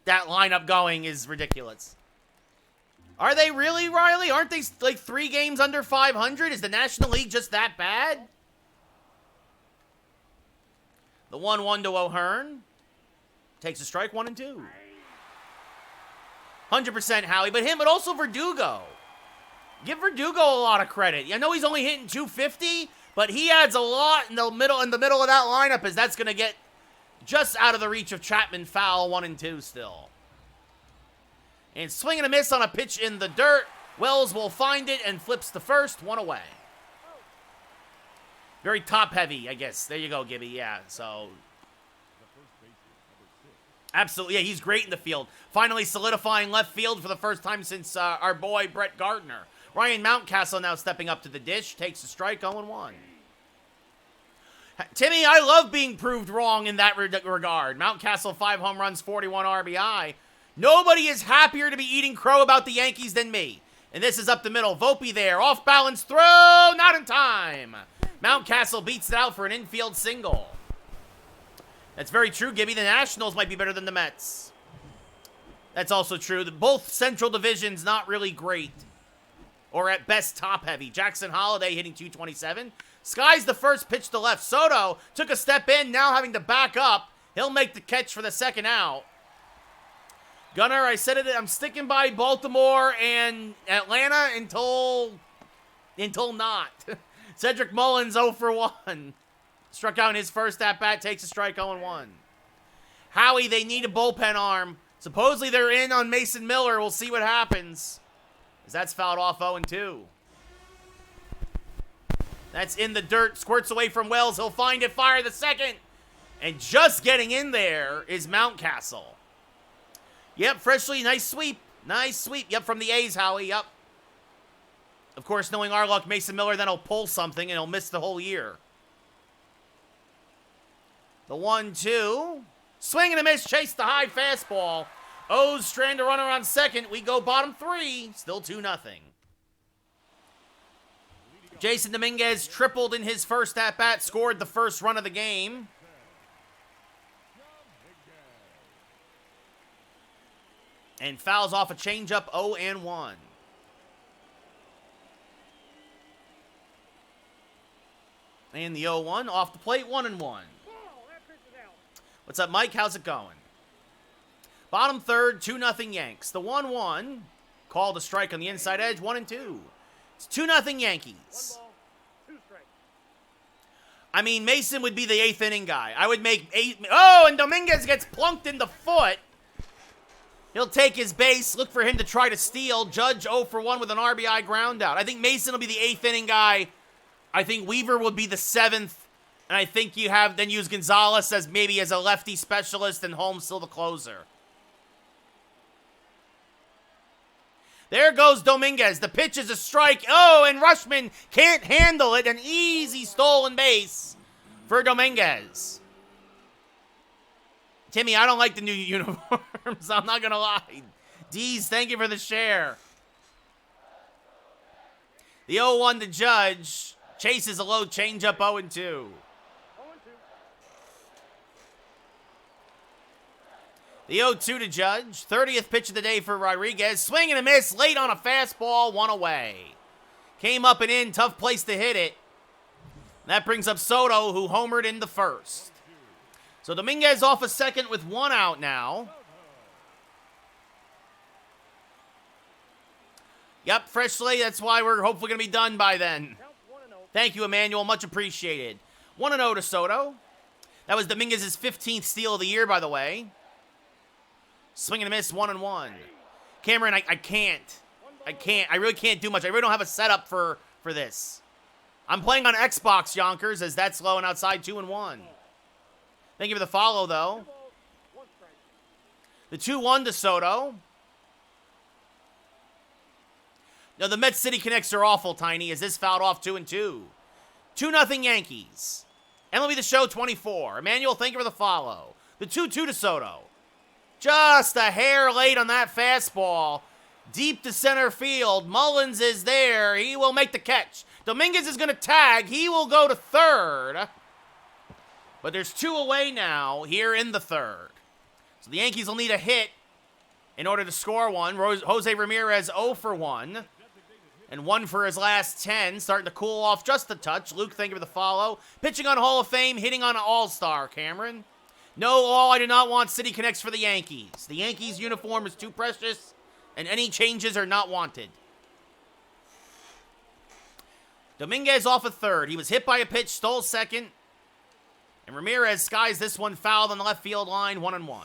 [SPEAKER 1] that lineup going is ridiculous. Are they really, Riley? Aren't they like 3 games under 500? Is the National League just that bad? The 1-1 to O'Hearn. Takes a strike, 1-2. 100% Howie, but him, but also Verdugo. Give Verdugo a lot of credit. I know he's only hitting 250, but he adds a lot in the middle of that lineup, as that's going to get just out of the reach of Chapman. Foul, 1-2 still. And swing and a miss on a pitch in the dirt. Wells will find it and flips the first, 1 away. Very top-heavy, I guess. There you go, Gibby. Yeah, so... Absolutely, yeah, he's great in the field. Finally solidifying left field for the first time since our boy Brett Gardner. Ryan Mountcastle now stepping up to the dish. Takes a strike, 0-1. Timmy, I love being proved wrong in that regard. Mountcastle, 5 home runs, 41 RBI. Nobody is happier to be eating crow about the Yankees than me. And this is up the middle. Volpe there. Off balance throw. Not in time. Mountcastle beats it out for an infield single. That's very true, Gibby. The Nationals might be better than the Mets. That's also true. Both Central Divisions not really great. Or at best top-heavy. Jackson Holiday hitting 227. Sky's the first pitch to left. Soto took a step in, now having to back up. He'll make the catch for the second out. Gunnar, I said it, I'm sticking by Baltimore and Atlanta until not. Cedric Mullins 0 for 1. Struck out in his first at-bat, takes a strike, 0-1. Howie, they need a bullpen arm. Supposedly they're in on Mason Miller. We'll see what happens. As that's fouled off 0-2. That's in the dirt. Squirts away from Wells. He'll find it, fire the second. And just getting in there is Mountcastle. Yep, freshly, nice sweep. Nice sweep. Yep, from the A's, Howie. Yep. Of course, knowing our luck, Mason Miller then will pull something and he'll miss the whole year. The 1-2. Swing and a miss. Chase the high fastball. O's strand a runner on second. We go bottom 3. Still 2-0. Jason Dominguez tripled in his first at-bat. Scored the first run of the game. And fouls off a changeup, 0-1. And the 0-1 off the plate, 1-1. What's up, Mike? How's it going? Bottom third, 2-0 Yanks. The 1-1 called a strike on the inside edge, 1-2. It's 2-0 Yankees.
[SPEAKER 2] 1 ball, 2 strikes.
[SPEAKER 1] I mean, Mason would be the 8th inning guy. I would make 8. Oh, and Dominguez gets plunked in the foot. He'll take his base, look for him to try to steal. Judge 0 for 1 with an RBI ground out. I think Mason will be the 8th inning guy. I think Weaver will be the 7th. And I think you have then use Gonzalez as maybe as a lefty specialist and Holmes still the closer. There goes Dominguez. The pitch is a strike. Oh, and Rushman can't handle it. An easy stolen base for Dominguez. Timmy, I don't like the new uniforms. I'm not going to lie. Deez, thank you for the share. The 0-1 to Judge. Chases a low changeup 0-2. The 0-2 to Judge. 30th pitch of the day for Rodriguez. Swing and a miss. Late on a fastball. One away. Came up and in. Tough place to hit it. That brings up Soto, who homered in the first. So Dominguez off a second with one out now. Yep, fresh slate. That's why we're hopefully going to be done by then. Thank you, Emmanuel. Much appreciated. 1-0 to Soto. That was Dominguez's 15th steal of the year, by the way. Swing and a miss, 1-1. Cameron, I can't. I really can't do much. I really don't have a setup for this. I'm playing on Xbox, Yonkers, as that's low and outside 2-1. Thank you for the follow, though. The 2-1 to Soto. No, the Met City Connects are awful, Tiny, as this fouled off 2-2. 2-0 Yankees. MLB The Show 24. Emmanuel, thank you for the follow. The 2-2 to Soto. Just a hair late on that fastball. Deep to center field. Mullins is there. He will make the catch. Dominguez is going to tag. He will go to third. But there's 2 away now here in the third. So the Yankees will need a hit in order to score one. Jose Ramirez 0 for 1. And 1 for his last 10. Starting to cool off just a touch. Luke, thank you for the follow. Pitching on Hall of Fame. Hitting on an All-Star, Cameron. No, I do not want City Connects for the Yankees. The Yankees uniform is too precious. And any changes are not wanted. Dominguez off a third. He was hit by a pitch. Stole second. And Ramirez skies this one fouled on the left field line. 1-1.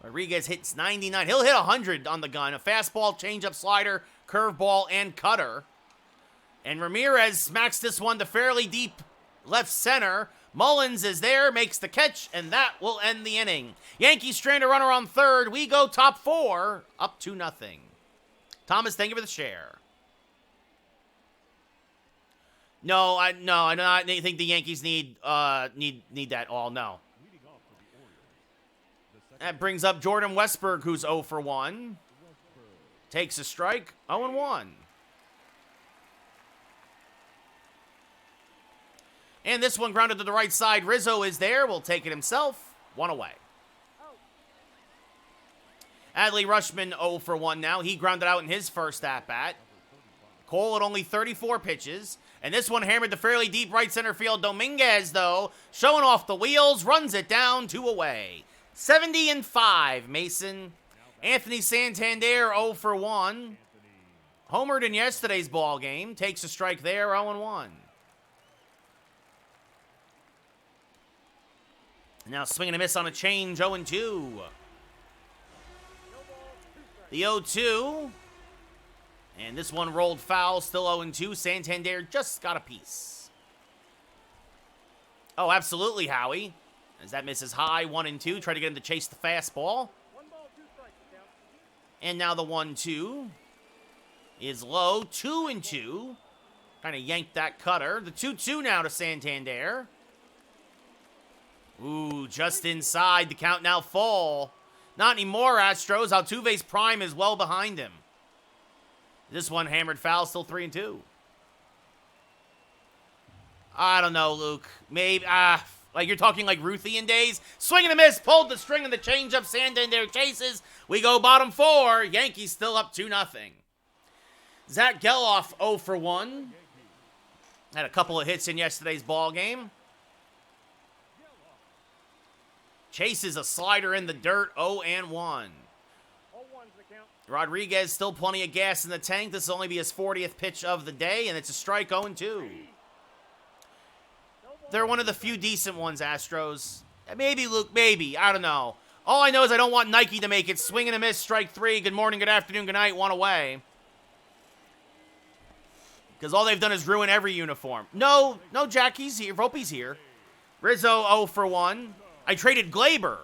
[SPEAKER 1] Rodriguez hits 99. He'll hit 100 on the gun. A fastball, changeup, slider, curveball, and cutter. And Ramirez smacks this one to fairly deep left center. Mullins is there, makes the catch, and that will end the inning. Yankees strand a runner on third. We go top 4, up 2-0. Thomas, thank you for the share. No, I do not think the Yankees need that all. No. That brings up Jordan Westberg, who's 0 for 1. Takes a strike, 0-1. And this one grounded to the right side. Rizzo is there. Will take it himself. 1 away. Adley Rutschman 0 for 1 now. He grounded out in his first at-bat. Cole at only 34 pitches. And this one hammered to fairly deep right center field. Dominguez, though, showing off the wheels, runs it down 2 away. 70-5, Mason. Anthony Santander 0 for 1. Homered in yesterday's ball game. Takes a strike there, 0-1. Now swinging a miss on a change, 0-2. The 0-2. And this one rolled foul, still 0-2. Santander just got a piece. Oh, absolutely, Howie. As that misses high, 1-2. Try to get him to chase the fastball. And now the 1-2 is low, 2-2. Kind of yanked that cutter. The 2-2 now to Santander. Ooh, just inside. The count now full. Not anymore, Astros. Altuve's prime is well behind him. This one hammered foul, still 3-2. I don't know, Luke. Maybe, like you're talking like Ruthian days. Swing and a miss, pulled the string and the changeup. Santander chases. We go bottom 4. Yankees still up 2-0. Zach Geloff 0 for 1. Had a couple of hits in yesterday's ball game. Chases a slider in the dirt, 0-1. Rodriguez still plenty of gas in the tank. This will only be his 40th pitch of the day, and it's a strike, 0-2. They're one of the few decent ones, Astros. Maybe, Luke, maybe. I don't know. All I know is I don't want Nike to make it. Swing and a miss, strike 3. Good morning, good afternoon, good night, 1 away. Because all they've done is ruin every uniform. No, Jack, he's here. Volpe's here. Rizzo, 0 for 1. I traded Glaber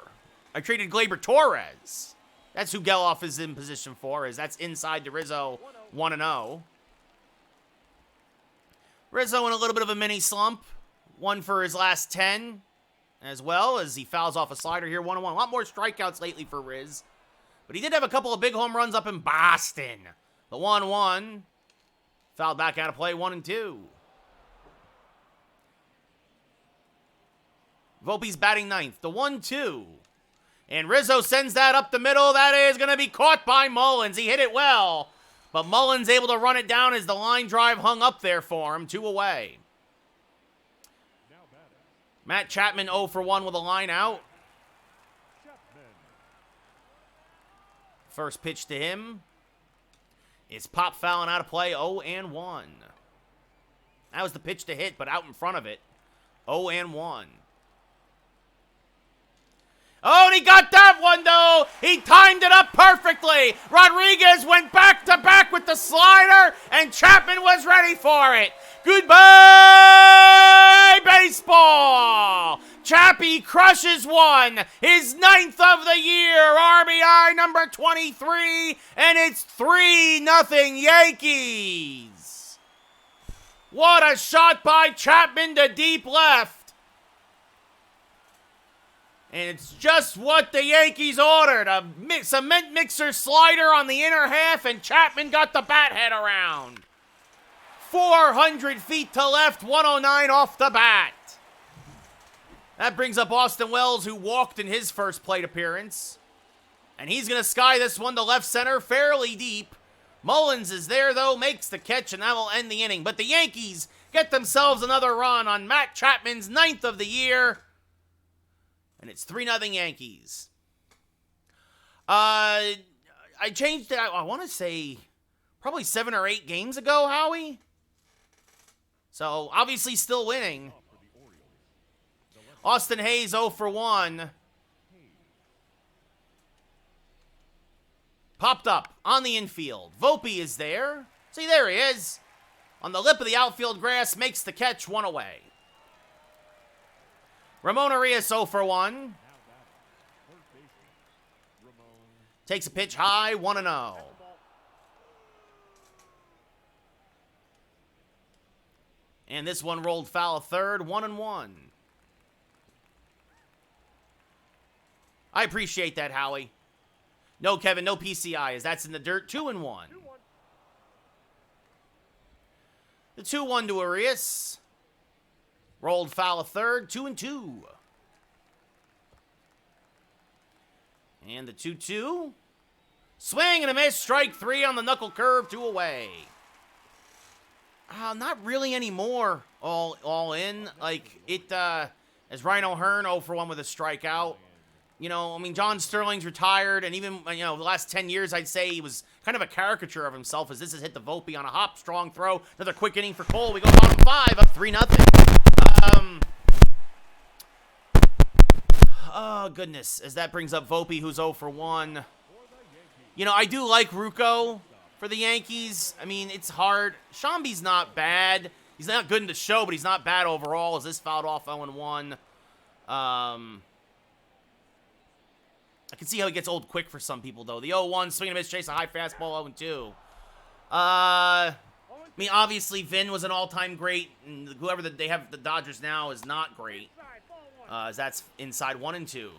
[SPEAKER 1] I traded Gleyber Torres. That's who Geloff is in position for, as that's inside the Rizzo 1-0. Rizzo in a little bit of a mini slump. 1 for his last 10, as well as he fouls off a slider here, 1-1. A lot more strikeouts lately for Riz. But he did have a couple of big home runs up in Boston. The 1-1. Fouled back out of play, 1-2. Volpe's batting ninth. The 1-2. And Rizzo sends that up the middle. That is going to be caught by Mullins. He hit it well. But Mullins able to run it down as the line drive hung up there for him. 2 away. Matt Chapman 0 for 1 with a line out. First pitch to him. It's pop fouling out of play, 0-1. That was the pitch to hit, but out in front of it. 0-1. Oh, and he got that one, though. He timed it up perfectly. Rodriguez went back-to-back with the slider, and Chapman was ready for it. Goodbye, baseball. Chappie crushes one. His 9th of the year. RBI number 23, and it's 3-0 Yankees. What a shot by Chapman to deep left. And it's just what the Yankees ordered. A cement mixer slider on the inner half, and Chapman got the bat head around. 400 feet to left, 109 off the bat. That brings up Austin Wells, who walked in his first plate appearance. And he's going to sky this one to left center fairly deep. Mullins is there, though, makes the catch, and that will end the inning. But the Yankees get themselves another run on Matt Chapman's 9th of the year. And it's 3-0 Yankees. I changed it, I want to say, probably 7 or 8 games ago, Howie. So, obviously still winning. Austin Hayes 0 for 1. Popped up on the infield. Volpe is there. See, there he is. On the lip of the outfield grass, makes the catch, 1 away. Ramon Arias 0 for 1. Takes a pitch high, 1-0. And this one rolled foul of third, 1-1. I appreciate that, Howie. No, Kevin, no PCI, as that's in the dirt, 2-1. The 2-1 to Arias. Rolled foul of third, 2-2. And the 2-2. Swing and a miss, strike 3 on the knuckle curve, 2 away. Not really anymore, all in. Like, it, as Rhino Hearn 0 for 1 with a strikeout. You know, I mean, John Sterling's retired, and even, you know, the last 10 years, I'd say he was kind of a caricature of himself, as this has hit the Volpe on a hop, strong throw. Another quick inning for Cole. We go bottom 5, up 3-0. Oh, goodness, as that brings up Volpe, who's 0 for 1. You know, I do like Rucco for the Yankees. I mean, it's hard. Shambi's not bad. He's not good in the show, but he's not bad overall, as this fouled off 0-1. I can see how he gets old quick for some people, though. The 0-1, swing and a miss, chase a high fastball, 0-2. I mean, obviously, Vin was an all-time great, and whoever they have the Dodgers now is not great. As that's inside 1-2.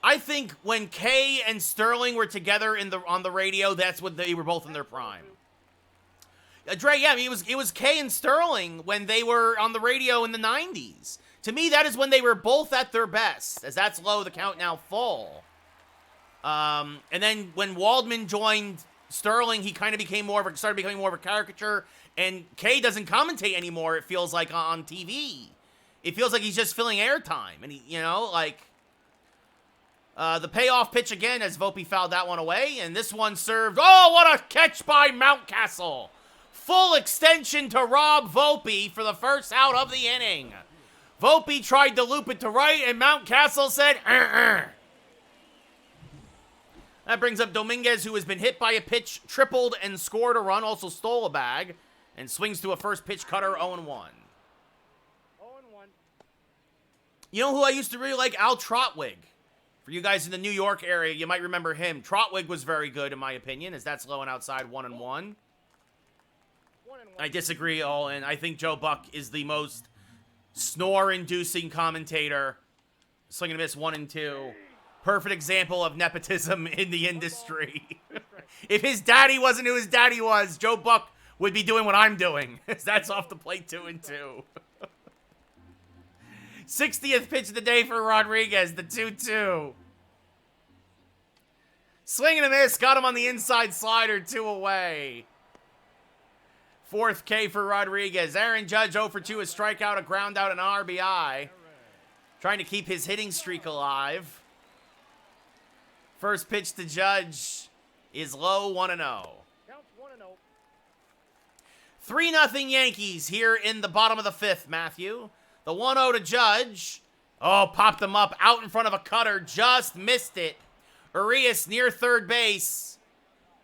[SPEAKER 1] I think when Kay and Sterling were together on the radio, that's when they were both in their prime. Dre, yeah, I mean, it was Kay and Sterling when they were on the radio in the 90s. To me, that is when they were both at their best, as that's low, the count now full. And then when Waldman joined Sterling, he kind of started becoming more of a caricature, and Kay doesn't commentate anymore, it feels like, on TV. It feels like he's just filling airtime, and he, you know, like, the payoff pitch again as Volpe fouled that one away, and this one served, oh, what a catch by Mountcastle. Full extension to Rob Volpe for the first out of the inning. Volpe tried to loop it to right, and Mountcastle said, That brings up Dominguez, who has been hit by a pitch, tripled, and scored a run, also stole a bag, and swings to a first pitch cutter, 0-1.
[SPEAKER 2] 0-1.
[SPEAKER 1] You know who I used to really like? Al Trotwig. For you guys in the New York area, you might remember him. Trotwig was very good, in my opinion, as that's low and outside 1-1.
[SPEAKER 2] 1-1.
[SPEAKER 1] I disagree, all, and I think Joe Buck is the most snore-inducing commentator. Swing and a miss, 1-2. Perfect example of nepotism in the industry. If his daddy wasn't who his daddy was, Joe Buck would be doing what I'm doing. That's off the plate, 2-2. 60th pitch of the day for Rodriguez, the 2-2. Swing and a miss, got him on the inside slider, 2 away. 4th K for Rodriguez. Aaron Judge 0 for 2, a strikeout, a ground out, and an RBI. Trying to keep his hitting streak alive. First pitch to Judge is low, 1-0.
[SPEAKER 2] Counts 1-0.
[SPEAKER 1] 3-0 Yankees here in the bottom of the 5th, Matthew. The 1-0 to Judge. Oh, popped him up out in front of a cutter. Just missed it. Urias near third base.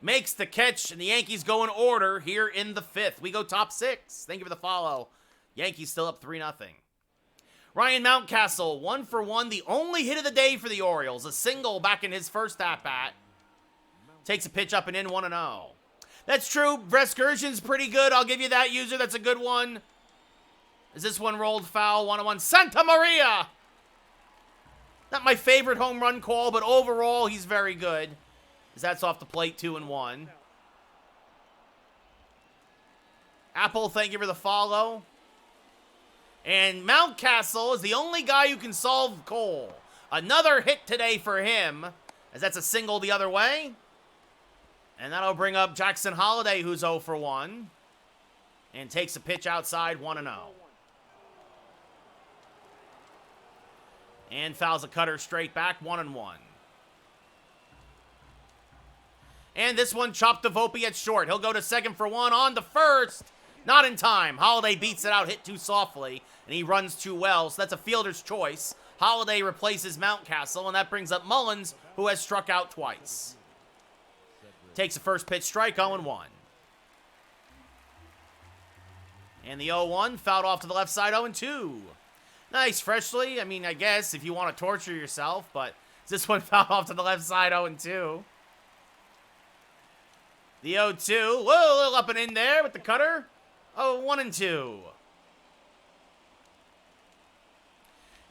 [SPEAKER 1] Makes the catch, and the Yankees go in order here in the 5th. We go top 6. Thank you for the follow. Yankees still up 3-0. Ryan Mountcastle, 1 for 1. The only hit of the day for the Orioles. A single back in his first at-bat. Takes a pitch up and in, 1-0. That's true. Vescursion's pretty good. I'll give you that, user. That's a good one. Is this one rolled foul? 1-1. Santa Maria! Not my favorite home run call, but overall, he's very good. As that's off the plate, 2-1. Apple, thank you for the follow. And Mountcastle is the only guy who can solve Cole. Another hit today for him, as that's a single the other way. And that'll bring up Jackson Holliday, who's 0 for 1. And takes a pitch outside, 1-0. And fouls a cutter straight back, 1-1. And this one chopped to Volpe at short. He'll go to second for 1, on to first. Not in time. Holliday beats it out, hit too softly, and he runs too well, so that's a fielder's choice. Holliday replaces Mountcastle, and that brings up Mullins, who has struck out twice. Takes a first pitch strike, 0-1. And the 0-1 fouled off to the left side, 0-2. Nice, Freshly. I mean, I guess if you want to torture yourself, but this one fouled off to the left side, 0-2. The 0-2. Whoa, a little up and in there with the cutter. Oh, 1-2.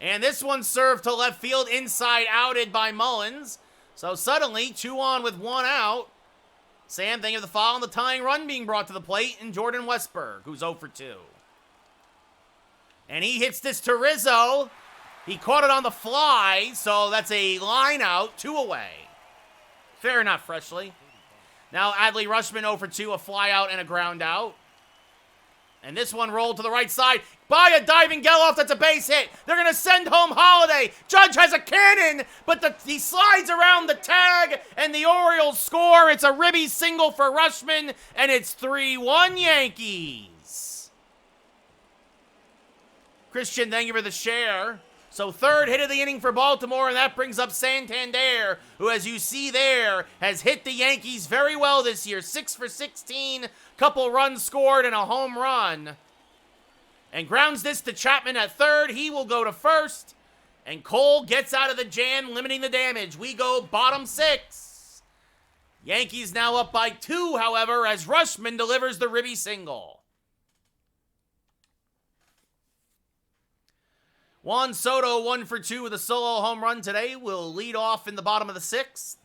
[SPEAKER 1] And this one served to left field, inside outed by Mullins. So suddenly, 2 on with 1 out. Sam, thank you for the foul, and the tying run being brought to the plate in Jordan Westberg, who's 0 for 2. And he hits this to Rizzo. He caught it on the fly, so that's a line out, 2 away. Fair enough, Freshly. Now Adley Rutschman 0 for 2, a fly out and a ground out. And this one rolled to the right side by a diving Geloff. That's a base hit. They're going to send home Holliday. Judge has a cannon, but he slides around the tag, and the Orioles score. It's a ribby single for Rutschman, and it's 3-1 Yankees. Christian, thank you for the share. So 3rd hit of the inning for Baltimore, and that brings up Santander, who, as you see there, has hit the Yankees very well this year. 6 for 16, couple runs scored, and a home run. And grounds this to Chapman at 3rd. He will go to 1st, and Cole gets out of the jam, limiting the damage. We go bottom 6. Yankees now up by 2, however, as Rutschman delivers the ribby single. Juan Soto, 1 for 2 with a solo home run today, will lead off in the bottom of the 6th.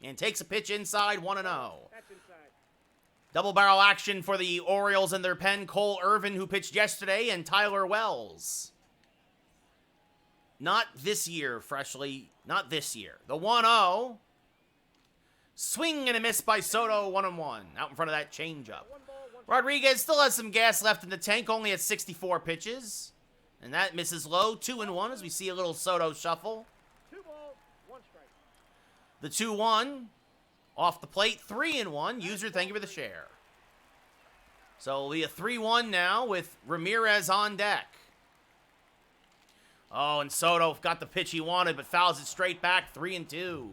[SPEAKER 1] And takes a pitch inside, 1-0.
[SPEAKER 2] That's inside.
[SPEAKER 1] Double barrel action for the Orioles in their pen. Cole Irvin, who pitched yesterday, and Tyler Wells. Not this year, Freshly. Not this year. The 1-0. Swing and a miss by Soto, 1-1. Out in front of that changeup. Rodriguez still has some gas left in the tank, only at 64 pitches. And that misses low, 2-1, as we see a little Soto shuffle.
[SPEAKER 2] 2 balls, 1 strike.
[SPEAKER 1] The 2-1, off the plate, 3-1. User, thank you for the share. So it'll be a 3-1 now with Ramirez on deck. Oh, and Soto got the pitch he wanted, but fouls it straight back, 3-2.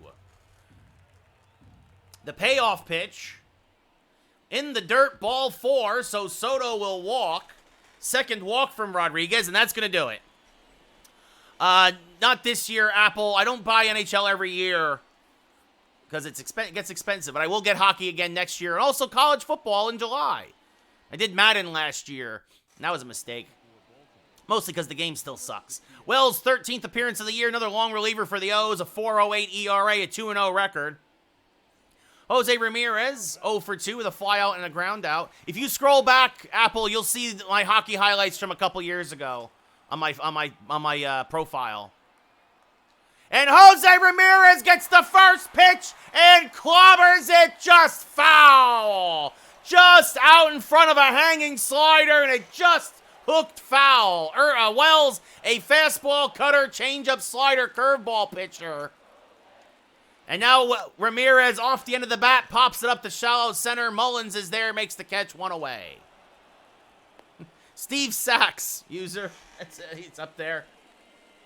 [SPEAKER 1] The payoff pitch. In the dirt, ball 4, so Soto will walk. Second walk from Rodriguez, and that's going to do it. Not this year, Apple. I don't buy NHL every year because it gets expensive. But I will get hockey again next year. And also college football in July. I did Madden last year, and that was a mistake. Mostly because the game still sucks. Wells' 13th appearance of the year. Another long reliever for the O's. A 4.08 ERA, a 2-0 record. Jose Ramirez, 0 for 2 with a flyout and a ground out. If you scroll back, Apple, you'll see my hockey highlights from a couple years ago on my profile. And Jose Ramirez gets the first pitch and clobbers it just foul. Just out in front of a hanging slider, and it just hooked foul. Wells, a fastball, cutter, changeup, slider, curveball pitcher. And now Ramirez off the end of the bat, pops it up to shallow center. Mullins is there, makes the catch, one away. Steve Sachs, user. It's up there.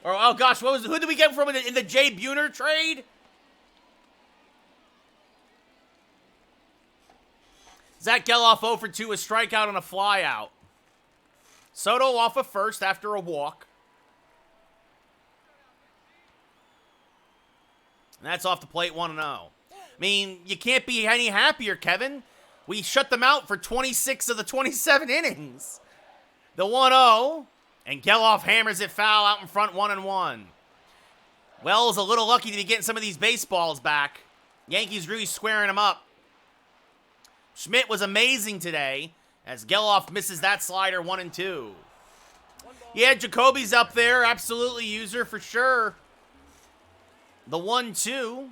[SPEAKER 1] Or, oh gosh, who did we get from in the Jay Buhner trade? Zach Geloff 0 for 2, a strikeout and a flyout. Soto off of first after a walk. And that's off the plate, 1-0. I mean, you can't be any happier, Kevin. We shut them out for 26 of the 27 innings. The 1-0, and Geloff hammers it foul out in front, 1-1. Wells a little lucky to be getting some of these baseballs back. Yankees really squaring him up. Schmidt was amazing today, as Geloff misses that slider, 1-2. Yeah, Jacoby's up there, absolutely user for sure. The 1-2.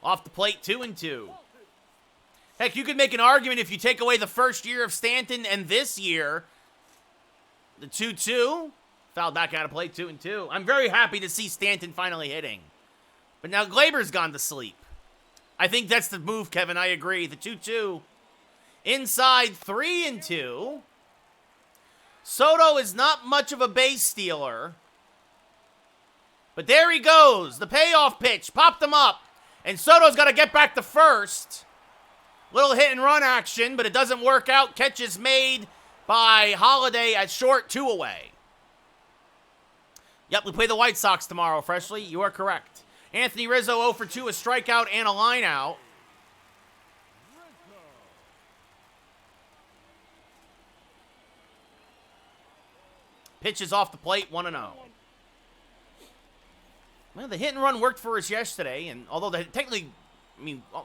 [SPEAKER 1] Off the plate, 2-2. Heck, you could make an argument if you take away the first year of Stanton and this year. The 2-2. Fouled back out of play, 2-2. I'm very happy to see Stanton finally hitting. But now Glaber's gone to sleep. I think that's the move, Kevin. I agree. The 2-2. Inside, 3-2. Soto is not much of a base stealer. But there he goes. The payoff pitch. Popped him up. And Soto's got to get back to first. Little hit and run action, but it doesn't work out. Catch is made by Holiday at short, 2 away. Yep, we play the White Sox tomorrow, Freshly. You are correct. Anthony Rizzo 0 for 2, a strikeout and a line out. Pitch is off the plate, 1-0. Well, the hit and run worked for us yesterday, and although technically,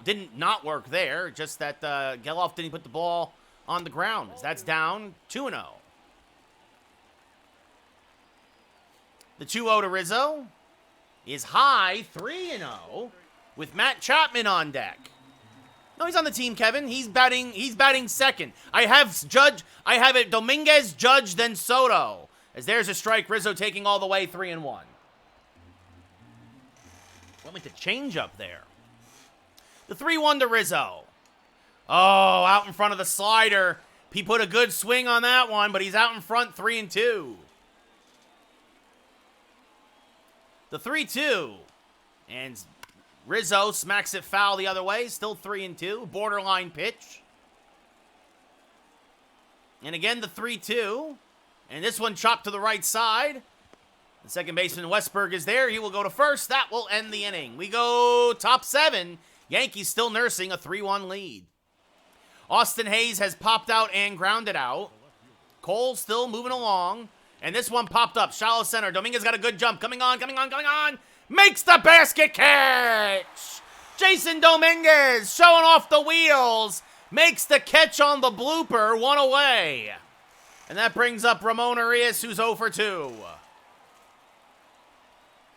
[SPEAKER 1] didn't not work there, just that Geloff didn't put the ball on the ground. That's down 2-0. The 2-0 to Rizzo is high 3-0 with Matt Chapman on deck. No, he's on the team, Kevin. He's batting second. I have it Dominguez, Judge, then Soto. As there's a strike, Rizzo taking all the way, 3-1. Went with the changeup there. The 3-1 to Rizzo. Oh, out in front of the slider. He put a good swing on that one, but he's out in front, 3-2. The 3-2. And Rizzo smacks it foul the other way. Still 3-2. Borderline pitch. And again, the 3-2. And this one chopped to the right side. The second baseman, Westberg, is there. He will go to first. That will end the inning. We go top 7. Yankees still nursing a 3-1 lead. Austin Hayes has popped out and grounded out. Cole still moving along. And this one popped up. Shallow center. Dominguez got a good jump. Coming on. Makes the basket catch. Jason Dominguez showing off the wheels. Makes the catch on the blooper. 1 away. And that brings up Ramon Arias, who's 0 for 2.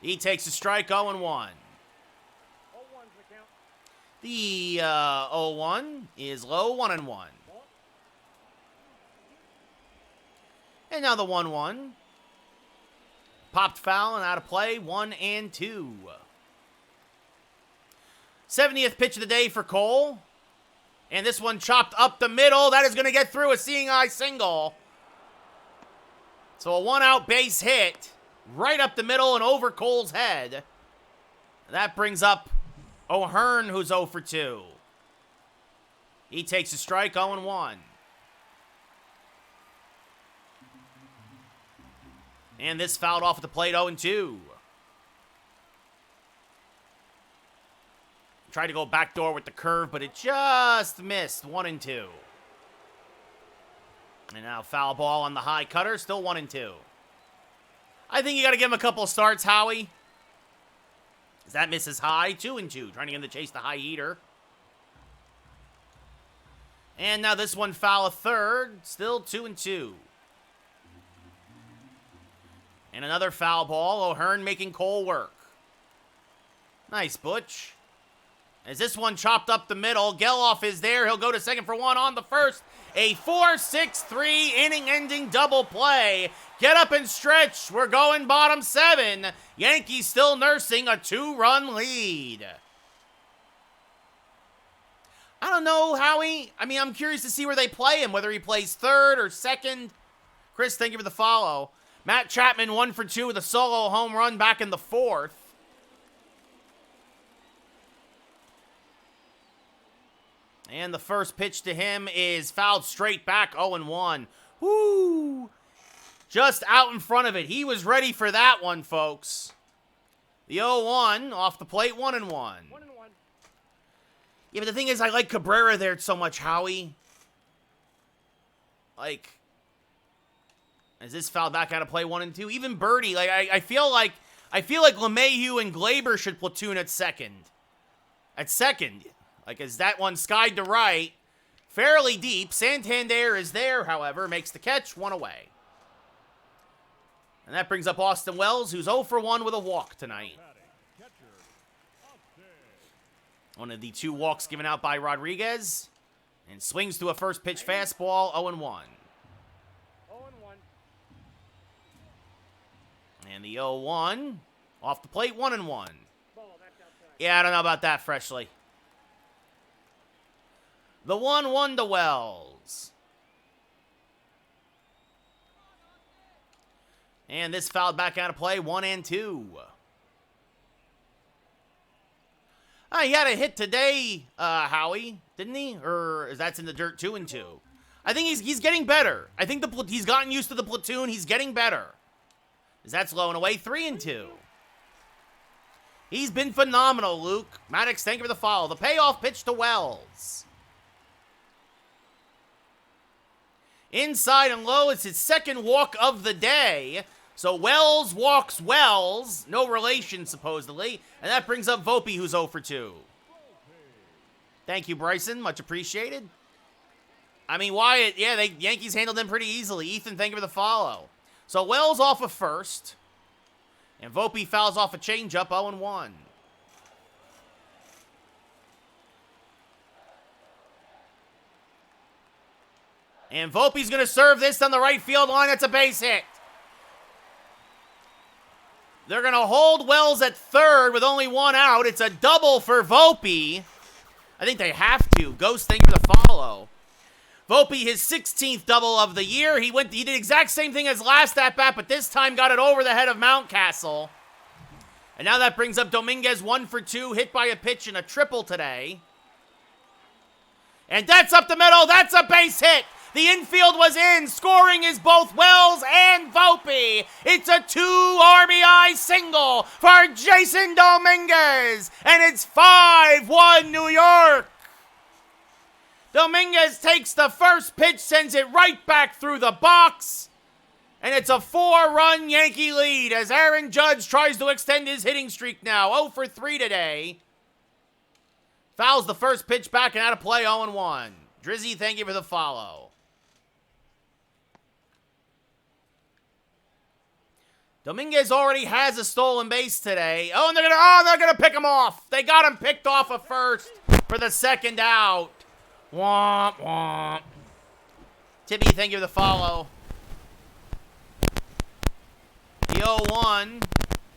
[SPEAKER 1] He takes a strike, 0-1.
[SPEAKER 2] 0-1's the count.
[SPEAKER 1] The 0-1 is low, 1-1. And now the 1-1. Popped foul and out of play, 1-2. 70th pitch of the day for Cole. And this one chopped up the middle. That is going to get through a seeing eye single. So a 1-out base hit. Right up the middle and over Cole's head. That brings up O'Hearn, who's 0 for 2. He takes a strike, 0-1. And this fouled off at the plate, 0-2. Tried to go backdoor with the curve, but it just missed, 1-2. And now foul ball on the high cutter, still 1-2. I think you got to give him a couple starts, Howie. As that misses high, 2-2. Trying to get him to chase the high heater. And now this one foul a third, still 2-2. And another foul ball, O'Hearn making Cole work. Nice, Butch. As this one chopped up the middle, Geloff is there. He'll go to second for one on the first. A 4-6-3 inning-ending double play. Get up and stretch. We're going bottom 7. Yankees still nursing a 2-run lead. I don't know, Howie. I mean, I'm curious to see where they play him, whether he plays third or second. Chris, thank you for the follow. Matt Chapman 1 for 2 with a solo home run back in the 4th. And the first pitch to him is fouled straight back, 0-1. Woo! Just out in front of it. He was ready for that one, folks. The 0-1 off the plate, 1-1.
[SPEAKER 2] 1-1.
[SPEAKER 1] Yeah, but the thing is, I like Cabrera there so much, Howie. Like, as this foul back out of play, 1-2. Even Birdie, like I feel like LeMahieu and Glaber should platoon at second. Like, as that one skied to right, fairly deep. Santander is there, however, makes the catch, 1 away. And that brings up Austin Wells, who's 0 for 1 with a walk tonight. One of the 2 walks given out by Rodriguez. And swings to a first pitch fastball, 0-1.
[SPEAKER 2] 0-1.
[SPEAKER 1] And the 0-1 off the plate, 1-1.
[SPEAKER 2] Ball, that's outside.
[SPEAKER 1] Yeah, I don't know about that, Freshly. The 1-1 to Wells. And this fouled back out of play, 1-2. He had a hit today, Howie, didn't he? Or is that's in the dirt, 2-2? I think he's getting better. I think he's gotten used to the platoon. He's getting better. As that's low and away, 3-2. He's been phenomenal, Luke. Maddox, thank you for the follow. The payoff pitch to Wells. Inside and low, it's his second walk of the day. So Wells walks Wells. No relation, supposedly. And that brings up Volpe, who's 0 for 2. Thank you, Bryson. Much appreciated. I mean, Wyatt, yeah, Yankees handled them pretty easily. Ethan, thank you for the follow. So Wells off of first. And Volpe fouls off a changeup, 0-1. And Volpe's going to serve this on the right field line. It's a base hit. They're going to hold Wells at third with only 1 out. It's a double for Volpe. I think they have to. Ghost, thank you for the follow. Volpe, his 16th double of the year. He did the exact same thing as last at-bat, but this time got it over the head of Mountcastle. And now that brings up Dominguez 1 for 2, hit by a pitch and a triple today. And that's up the middle. That's a base hit. The infield was in. Scoring is both Wells and Volpe. It's a 2 RBI single for Jason Dominguez. And it's 5-1 New York. Dominguez takes the first pitch, sends it right back through the box. And it's a 4-run Yankee lead as Aaron Judge tries to extend his hitting streak now. 0 for 3 today. Fouls the first pitch back and out of play, 0-1. Drizzy, thank you for the follow. Dominguez already has a stolen base today. Oh, and they're gonna pick him off. They got him picked off at first for the second out. Womp womp. Tippy, thank you for the follow. The 0-1.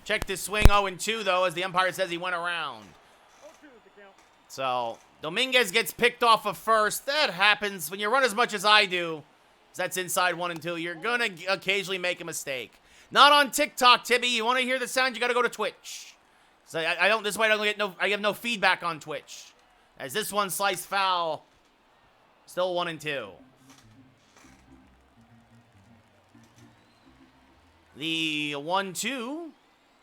[SPEAKER 1] Checked his swing 0-2 though, as the umpire says he went around.
[SPEAKER 2] 0-2 is the count.
[SPEAKER 1] So Dominguez gets picked off of first. That happens when you run as much as I do. That's inside 1 and 2. You're gonna occasionally make a mistake. Not on TikTok, Tibby. You want to hear the sound? You got to go to Twitch. So I don't. This is why I have no feedback on Twitch. As this one sliced foul, still 1 and 2. The 1-2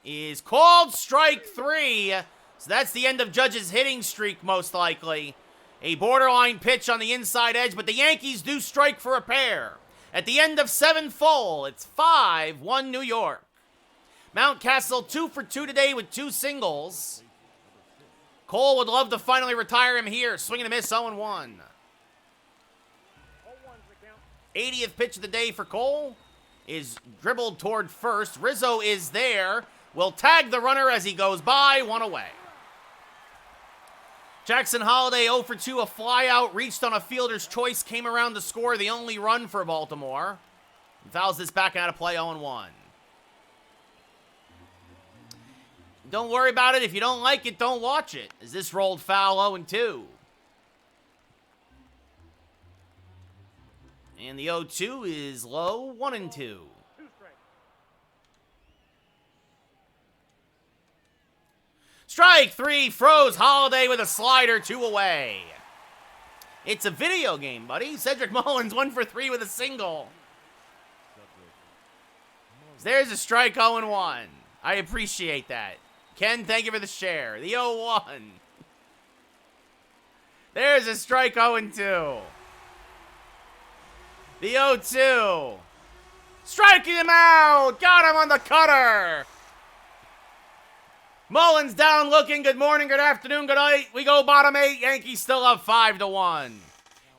[SPEAKER 1] is called strike 3. So that's the end of Judge's hitting streak, most likely. A borderline pitch on the inside edge, but the Yankees do strike for a pair. At the end of 7 full, it's 5-1 New York. Mountcastle 2 for 2 today with 2 singles. Cole would love to finally retire him here. Swing and a miss, 0-1.
[SPEAKER 2] 0-1's the count.
[SPEAKER 1] 80th pitch of the day for Cole is dribbled toward first. Rizzo is there. Will tag the runner as he goes by. 1 away. Jackson Holliday 0 for 2, a flyout, reached on a fielder's choice, came around to score the only run for Baltimore. And fouls this back out of play, 0-1. Don't worry about it. If you don't like it, don't watch it. As this rolled foul, 0-2. And the 0-2 is low, 1-2.
[SPEAKER 2] 2 strikes.
[SPEAKER 1] Strike 3, froze Holiday with a slider, 2 away. It's a video game, buddy. Cedric Mullins 1 for 3 with a single. There's a strike, 0-1. I appreciate that. Ken, thank you for the share. The 0-1. There's a strike, 0-2. The 0-2. Striking him out. Got him on the cutter. Mullins down looking. Good morning, good afternoon, good night. We go bottom 8. Yankees still up 5-1.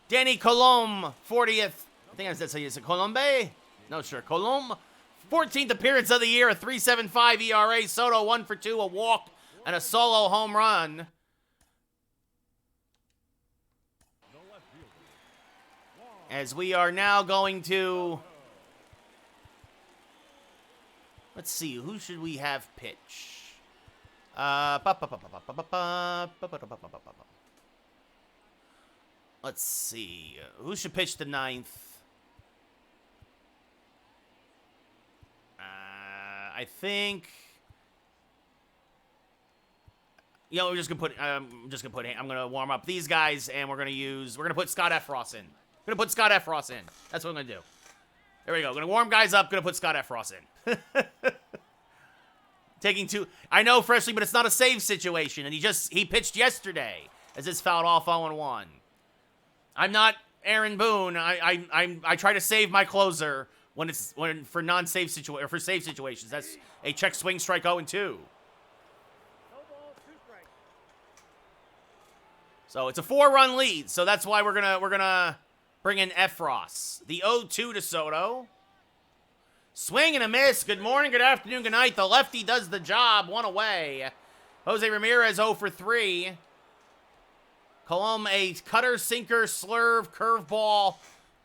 [SPEAKER 1] Danny Colombe, 40th. I think I said, so you said Colombe? No, sure. Colombe. 14th appearance of the year, a 3.75 ERA. Soto 1 for 2, a walk, and a solo home run. As we are now going to... Let's see, who should we have pitch? Let's see. Who should pitch the 9th? I think. You know, we're just gonna put. I'm gonna warm up these guys, and we're gonna put Scott Efros in. Gonna put Scott Efros in. That's what I'm gonna do. There we go. Gonna warm guys up. Gonna put Scott Efros in. Taking 2. I know freshly, but it's not a save situation, and he pitched yesterday as this fouled off 0-1. I'm not Aaron Boone. I try to save my closer when for non-save or for save situations. That's a check swing strike 0-2.
[SPEAKER 2] No ball, 2 strikes.
[SPEAKER 1] So it's a 4-run lead. So that's why we're gonna bring in Efros. The 0-2 to Soto. Swing and a miss. Good morning, good afternoon, good night. The lefty does the job. 1 away. Jose Ramirez 0 for 3. Colombe a cutter, sinker, slurve, curveball,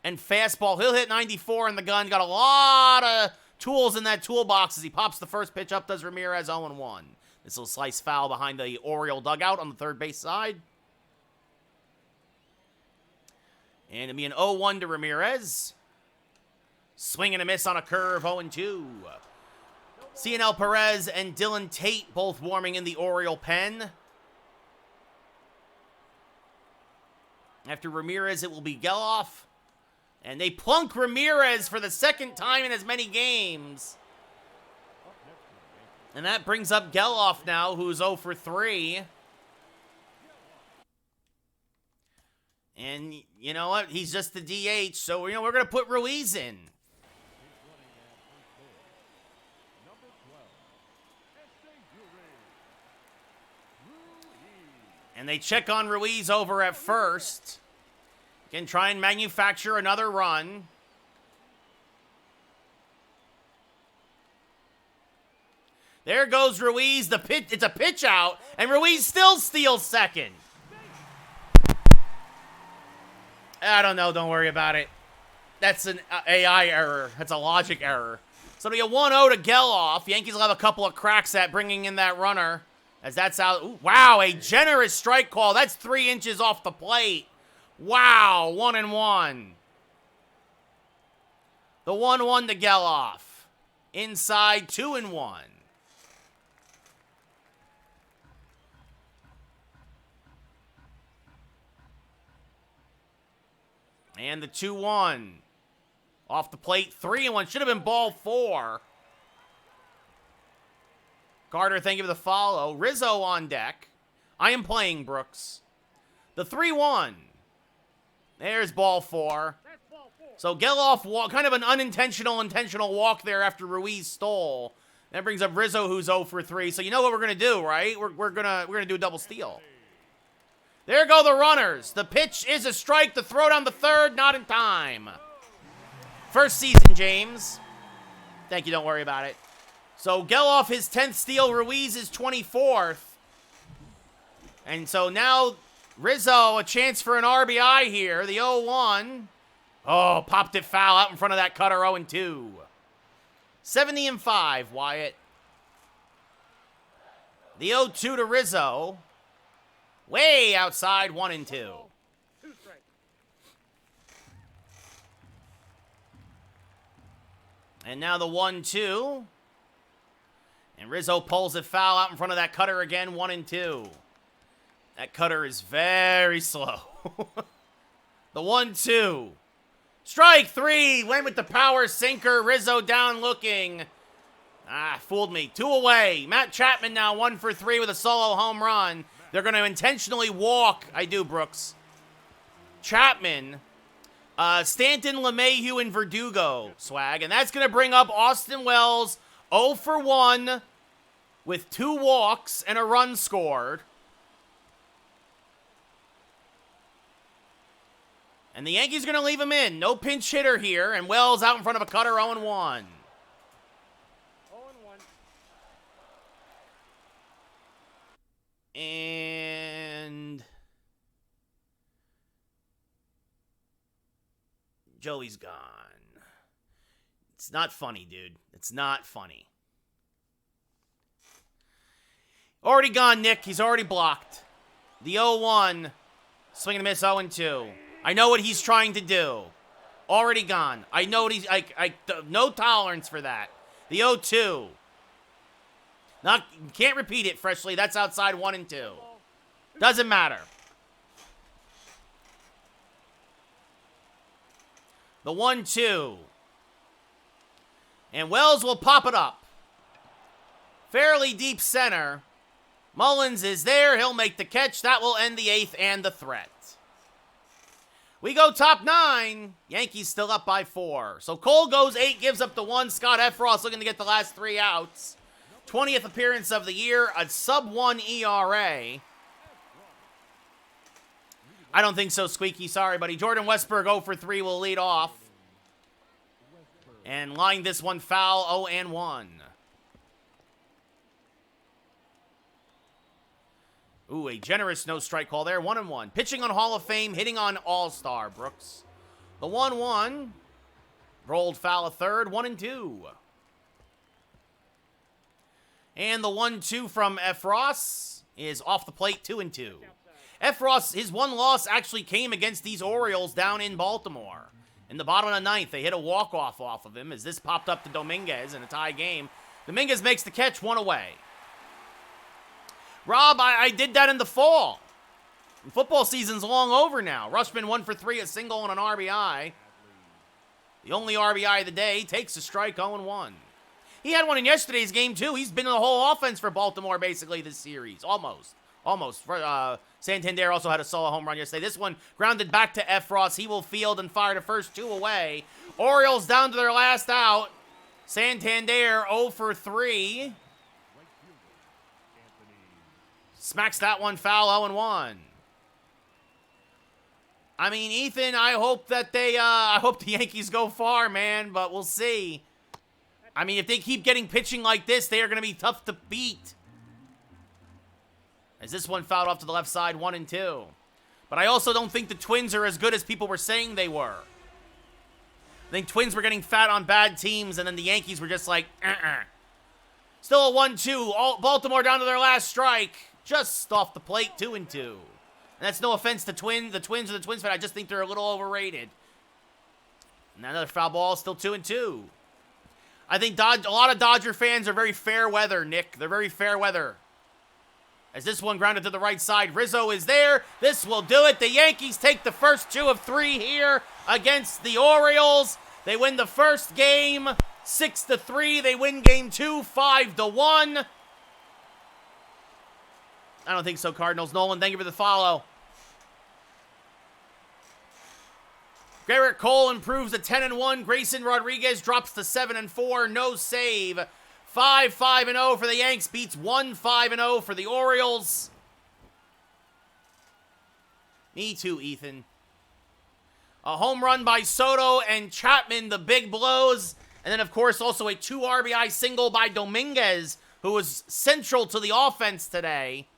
[SPEAKER 1] and fastball. He'll hit 94 in the gun. Got a lot of tools in that toolbox as he pops the first pitch up. Does Ramirez 0-1. This will slice foul behind the Oriole dugout on the third base side. And it'll be an 0-1 to Ramirez. Swing and a miss on a curve, 0-2. Cionel Perez and Dylan Tate both warming in the Oriole pen. After Ramirez, it will be Geloff. And they plunk Ramirez for the second time in as many games. And that brings up Geloff now, who's 0 for 3. And you know what? He's just the DH, so we're going to put Ruiz in. And they check on Ruiz over at first. Can try and manufacture another run. There goes Ruiz. It's a pitch out, and Ruiz still steals second. I don't know. Don't worry about it. That's an AI error. That's a logic error. So it'll be a 1-0 to Geloff. Yankees will have a couple of cracks at bringing in that runner. As that's out. Ooh, wow, a generous strike call. That's 3 inches off the plate. Wow, 1-1. The 1-1 to Geloff. Inside, 2-1. And the 2-1. Off the plate, 3-1. Should have been ball 4. Carter, thank you for the follow. Rizzo on deck. I am playing Brooks. The 3-1. There's ball 4.
[SPEAKER 2] That's ball 4.
[SPEAKER 1] So Geloff walk, kind of an intentional walk there after Ruiz stole. That brings up Rizzo, who's 0 for 3. So you know what we're gonna do, right? We're gonna do a double steal. There go the runners. The pitch is a strike. The throw down the third, not in time. First season, James. Thank you. Don't worry about it. So Geloff his 10th steal. Ruiz his 24th. And so now Rizzo a chance for an RBI here. The 0-1. Oh, popped it foul out in front of that cutter. 0-2. 70-5, Wyatt. The 0-2 to Rizzo. Way outside, 1-2.
[SPEAKER 2] 2 strikes.
[SPEAKER 1] And now the 1-2. And Rizzo pulls it foul out in front of that cutter again, 1-2. That cutter is very slow. The 1-2. Strike 3. Went with the power sinker. Rizzo down looking. Ah, fooled me. 2 away. Matt Chapman now 1 for 3 with a solo home run. They're going to intentionally walk. I do, Brooks. Chapman, Stanton, LeMahieu, and Verdugo swag. And that's going to bring up Austin Wells 0 for 1 with 2 walks and a run scored. And the Yankees are going to leave him in. No pinch hitter here. And Wells out in front of a cutter, 0-1.
[SPEAKER 2] 0-1.
[SPEAKER 1] And Joey's gone. It's not funny, dude. It's not funny. Already gone, Nick. He's already blocked. The 0-1. Swing and a miss, 0-2. I know what he's trying to do. Already gone. I know what he's... no tolerance for that. The 0-2. Can't repeat it, Freshly. That's outside, 1-2. Doesn't matter. The 1-2. And Wells will pop it up. Fairly deep center. Mullins is there. He'll make the catch. That will end the 8th and the threat. We go top 9. Yankees still up by 4. So Cole goes 8, gives up the 1. Scott Effross looking to get the last 3 outs. 20th appearance of the year, a sub-1 ERA. I don't think so, Squeaky. Sorry, buddy. Jordan Westberg 0 for 3 will lead off. And line this one foul, 0-1. Ooh, a generous no-strike call there, 1-1. Pitching on Hall of Fame, hitting on All-Star, Brooks. The 1-1. Rolled foul a third, 1-2. And the 1-2 from Effross is off the plate, 2-2. Effross, his one loss actually came against these Orioles down in Baltimore. In the bottom of the 9th, they hit a walk-off off of him as this popped up to Dominguez in a tie game. Dominguez makes the catch, 1 away. Rob, I did that in the fall. Football season's long over now. Rushman 1 for 3, a single and an RBI. The only RBI of the day takes a strike, 0-1. He had one in yesterday's game, too. He's been in the whole offense for Baltimore, basically, this series. Almost. Santander also had a solo home run yesterday. This one grounded back to Effross. He will field and fire the first 2 away. Orioles down to their last out. Santander 0 for 3. Smacks that one foul, 0-1. I mean, Ethan, I hope that I hope the Yankees go far, man, but we'll see. I mean, if they keep getting pitching like this, they are going to be tough to beat. As this one fouled off to the left side, 1-2. But I also don't think the Twins are as good as people were saying they were. I think Twins were getting fat on bad teams, and then the Yankees were just like, Still a 1-2. Baltimore down to their last strike. Just off the plate, 2-2. And that's no offense to the Twins or the Twins fan. I just think they're a little overrated. And another foul ball, still 2-2. I think a lot of Dodger fans are very fair weather, Nick. They're very fair weather. As this one grounded to the right side, Rizzo is there. This will do it. The Yankees take the first 2 of 3 here against the Orioles. They win the first game 6-3. They win game 2 5-1. I don't think so, Cardinals. Nolan, thank you for the follow. Garrett Cole improves to 10-1. Grayson Rodriguez drops to 7-4. No save. 5-5-0 for the Yanks. Beats 1-5-0 for the Orioles. Me too, Ethan. A home run by Soto and Chapman, the big blows. And then, of course, also a 2 RBI single by Dominguez, who was central to the offense today.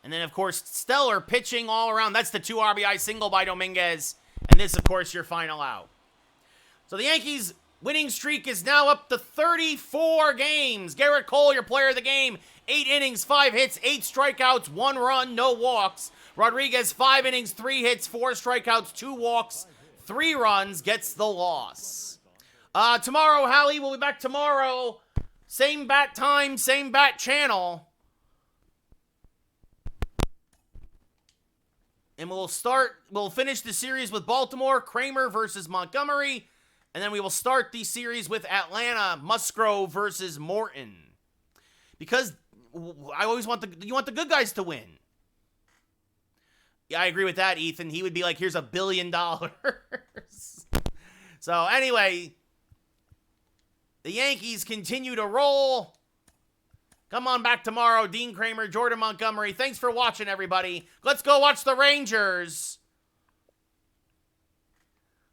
[SPEAKER 1] And then, of course, stellar pitching all around. That's the 2 RBI single by Dominguez. And this, of course, your final out. So the Yankees' winning streak is now up to 34 games. Garrett Cole, your player of the game. 8 innings, 5 hits, 8 strikeouts, 1 run, no walks. Rodriguez, 5 innings, 3 hits, 4 strikeouts, 2 walks, 3 runs, gets the loss. Tomorrow, Hallie, we'll be back tomorrow. Same bat time, same bat channel. And we'll finish the series with Baltimore, Kramer versus Montgomery. And then we will start the series with Atlanta, Musgrove versus Morton. Because I always want you want the good guys to win. Yeah, I agree with that, Ethan. He would be like, here's $1 billion. So anyway, the Yankees continue to roll. Come on back tomorrow. Dean Kramer, Jordan Montgomery. Thanks for watching, everybody. Let's go watch the Rangers.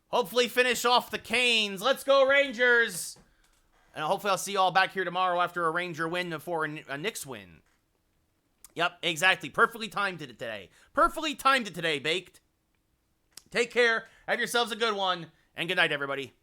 [SPEAKER 1] Hopefully finish off the Canes. Let's go, Rangers. And hopefully I'll see you all back here tomorrow after a Ranger win before a Knicks win. Yep, exactly. Perfectly timed it today. Perfectly timed it today, Baked. Take care. Have yourselves a good one. And good night, everybody.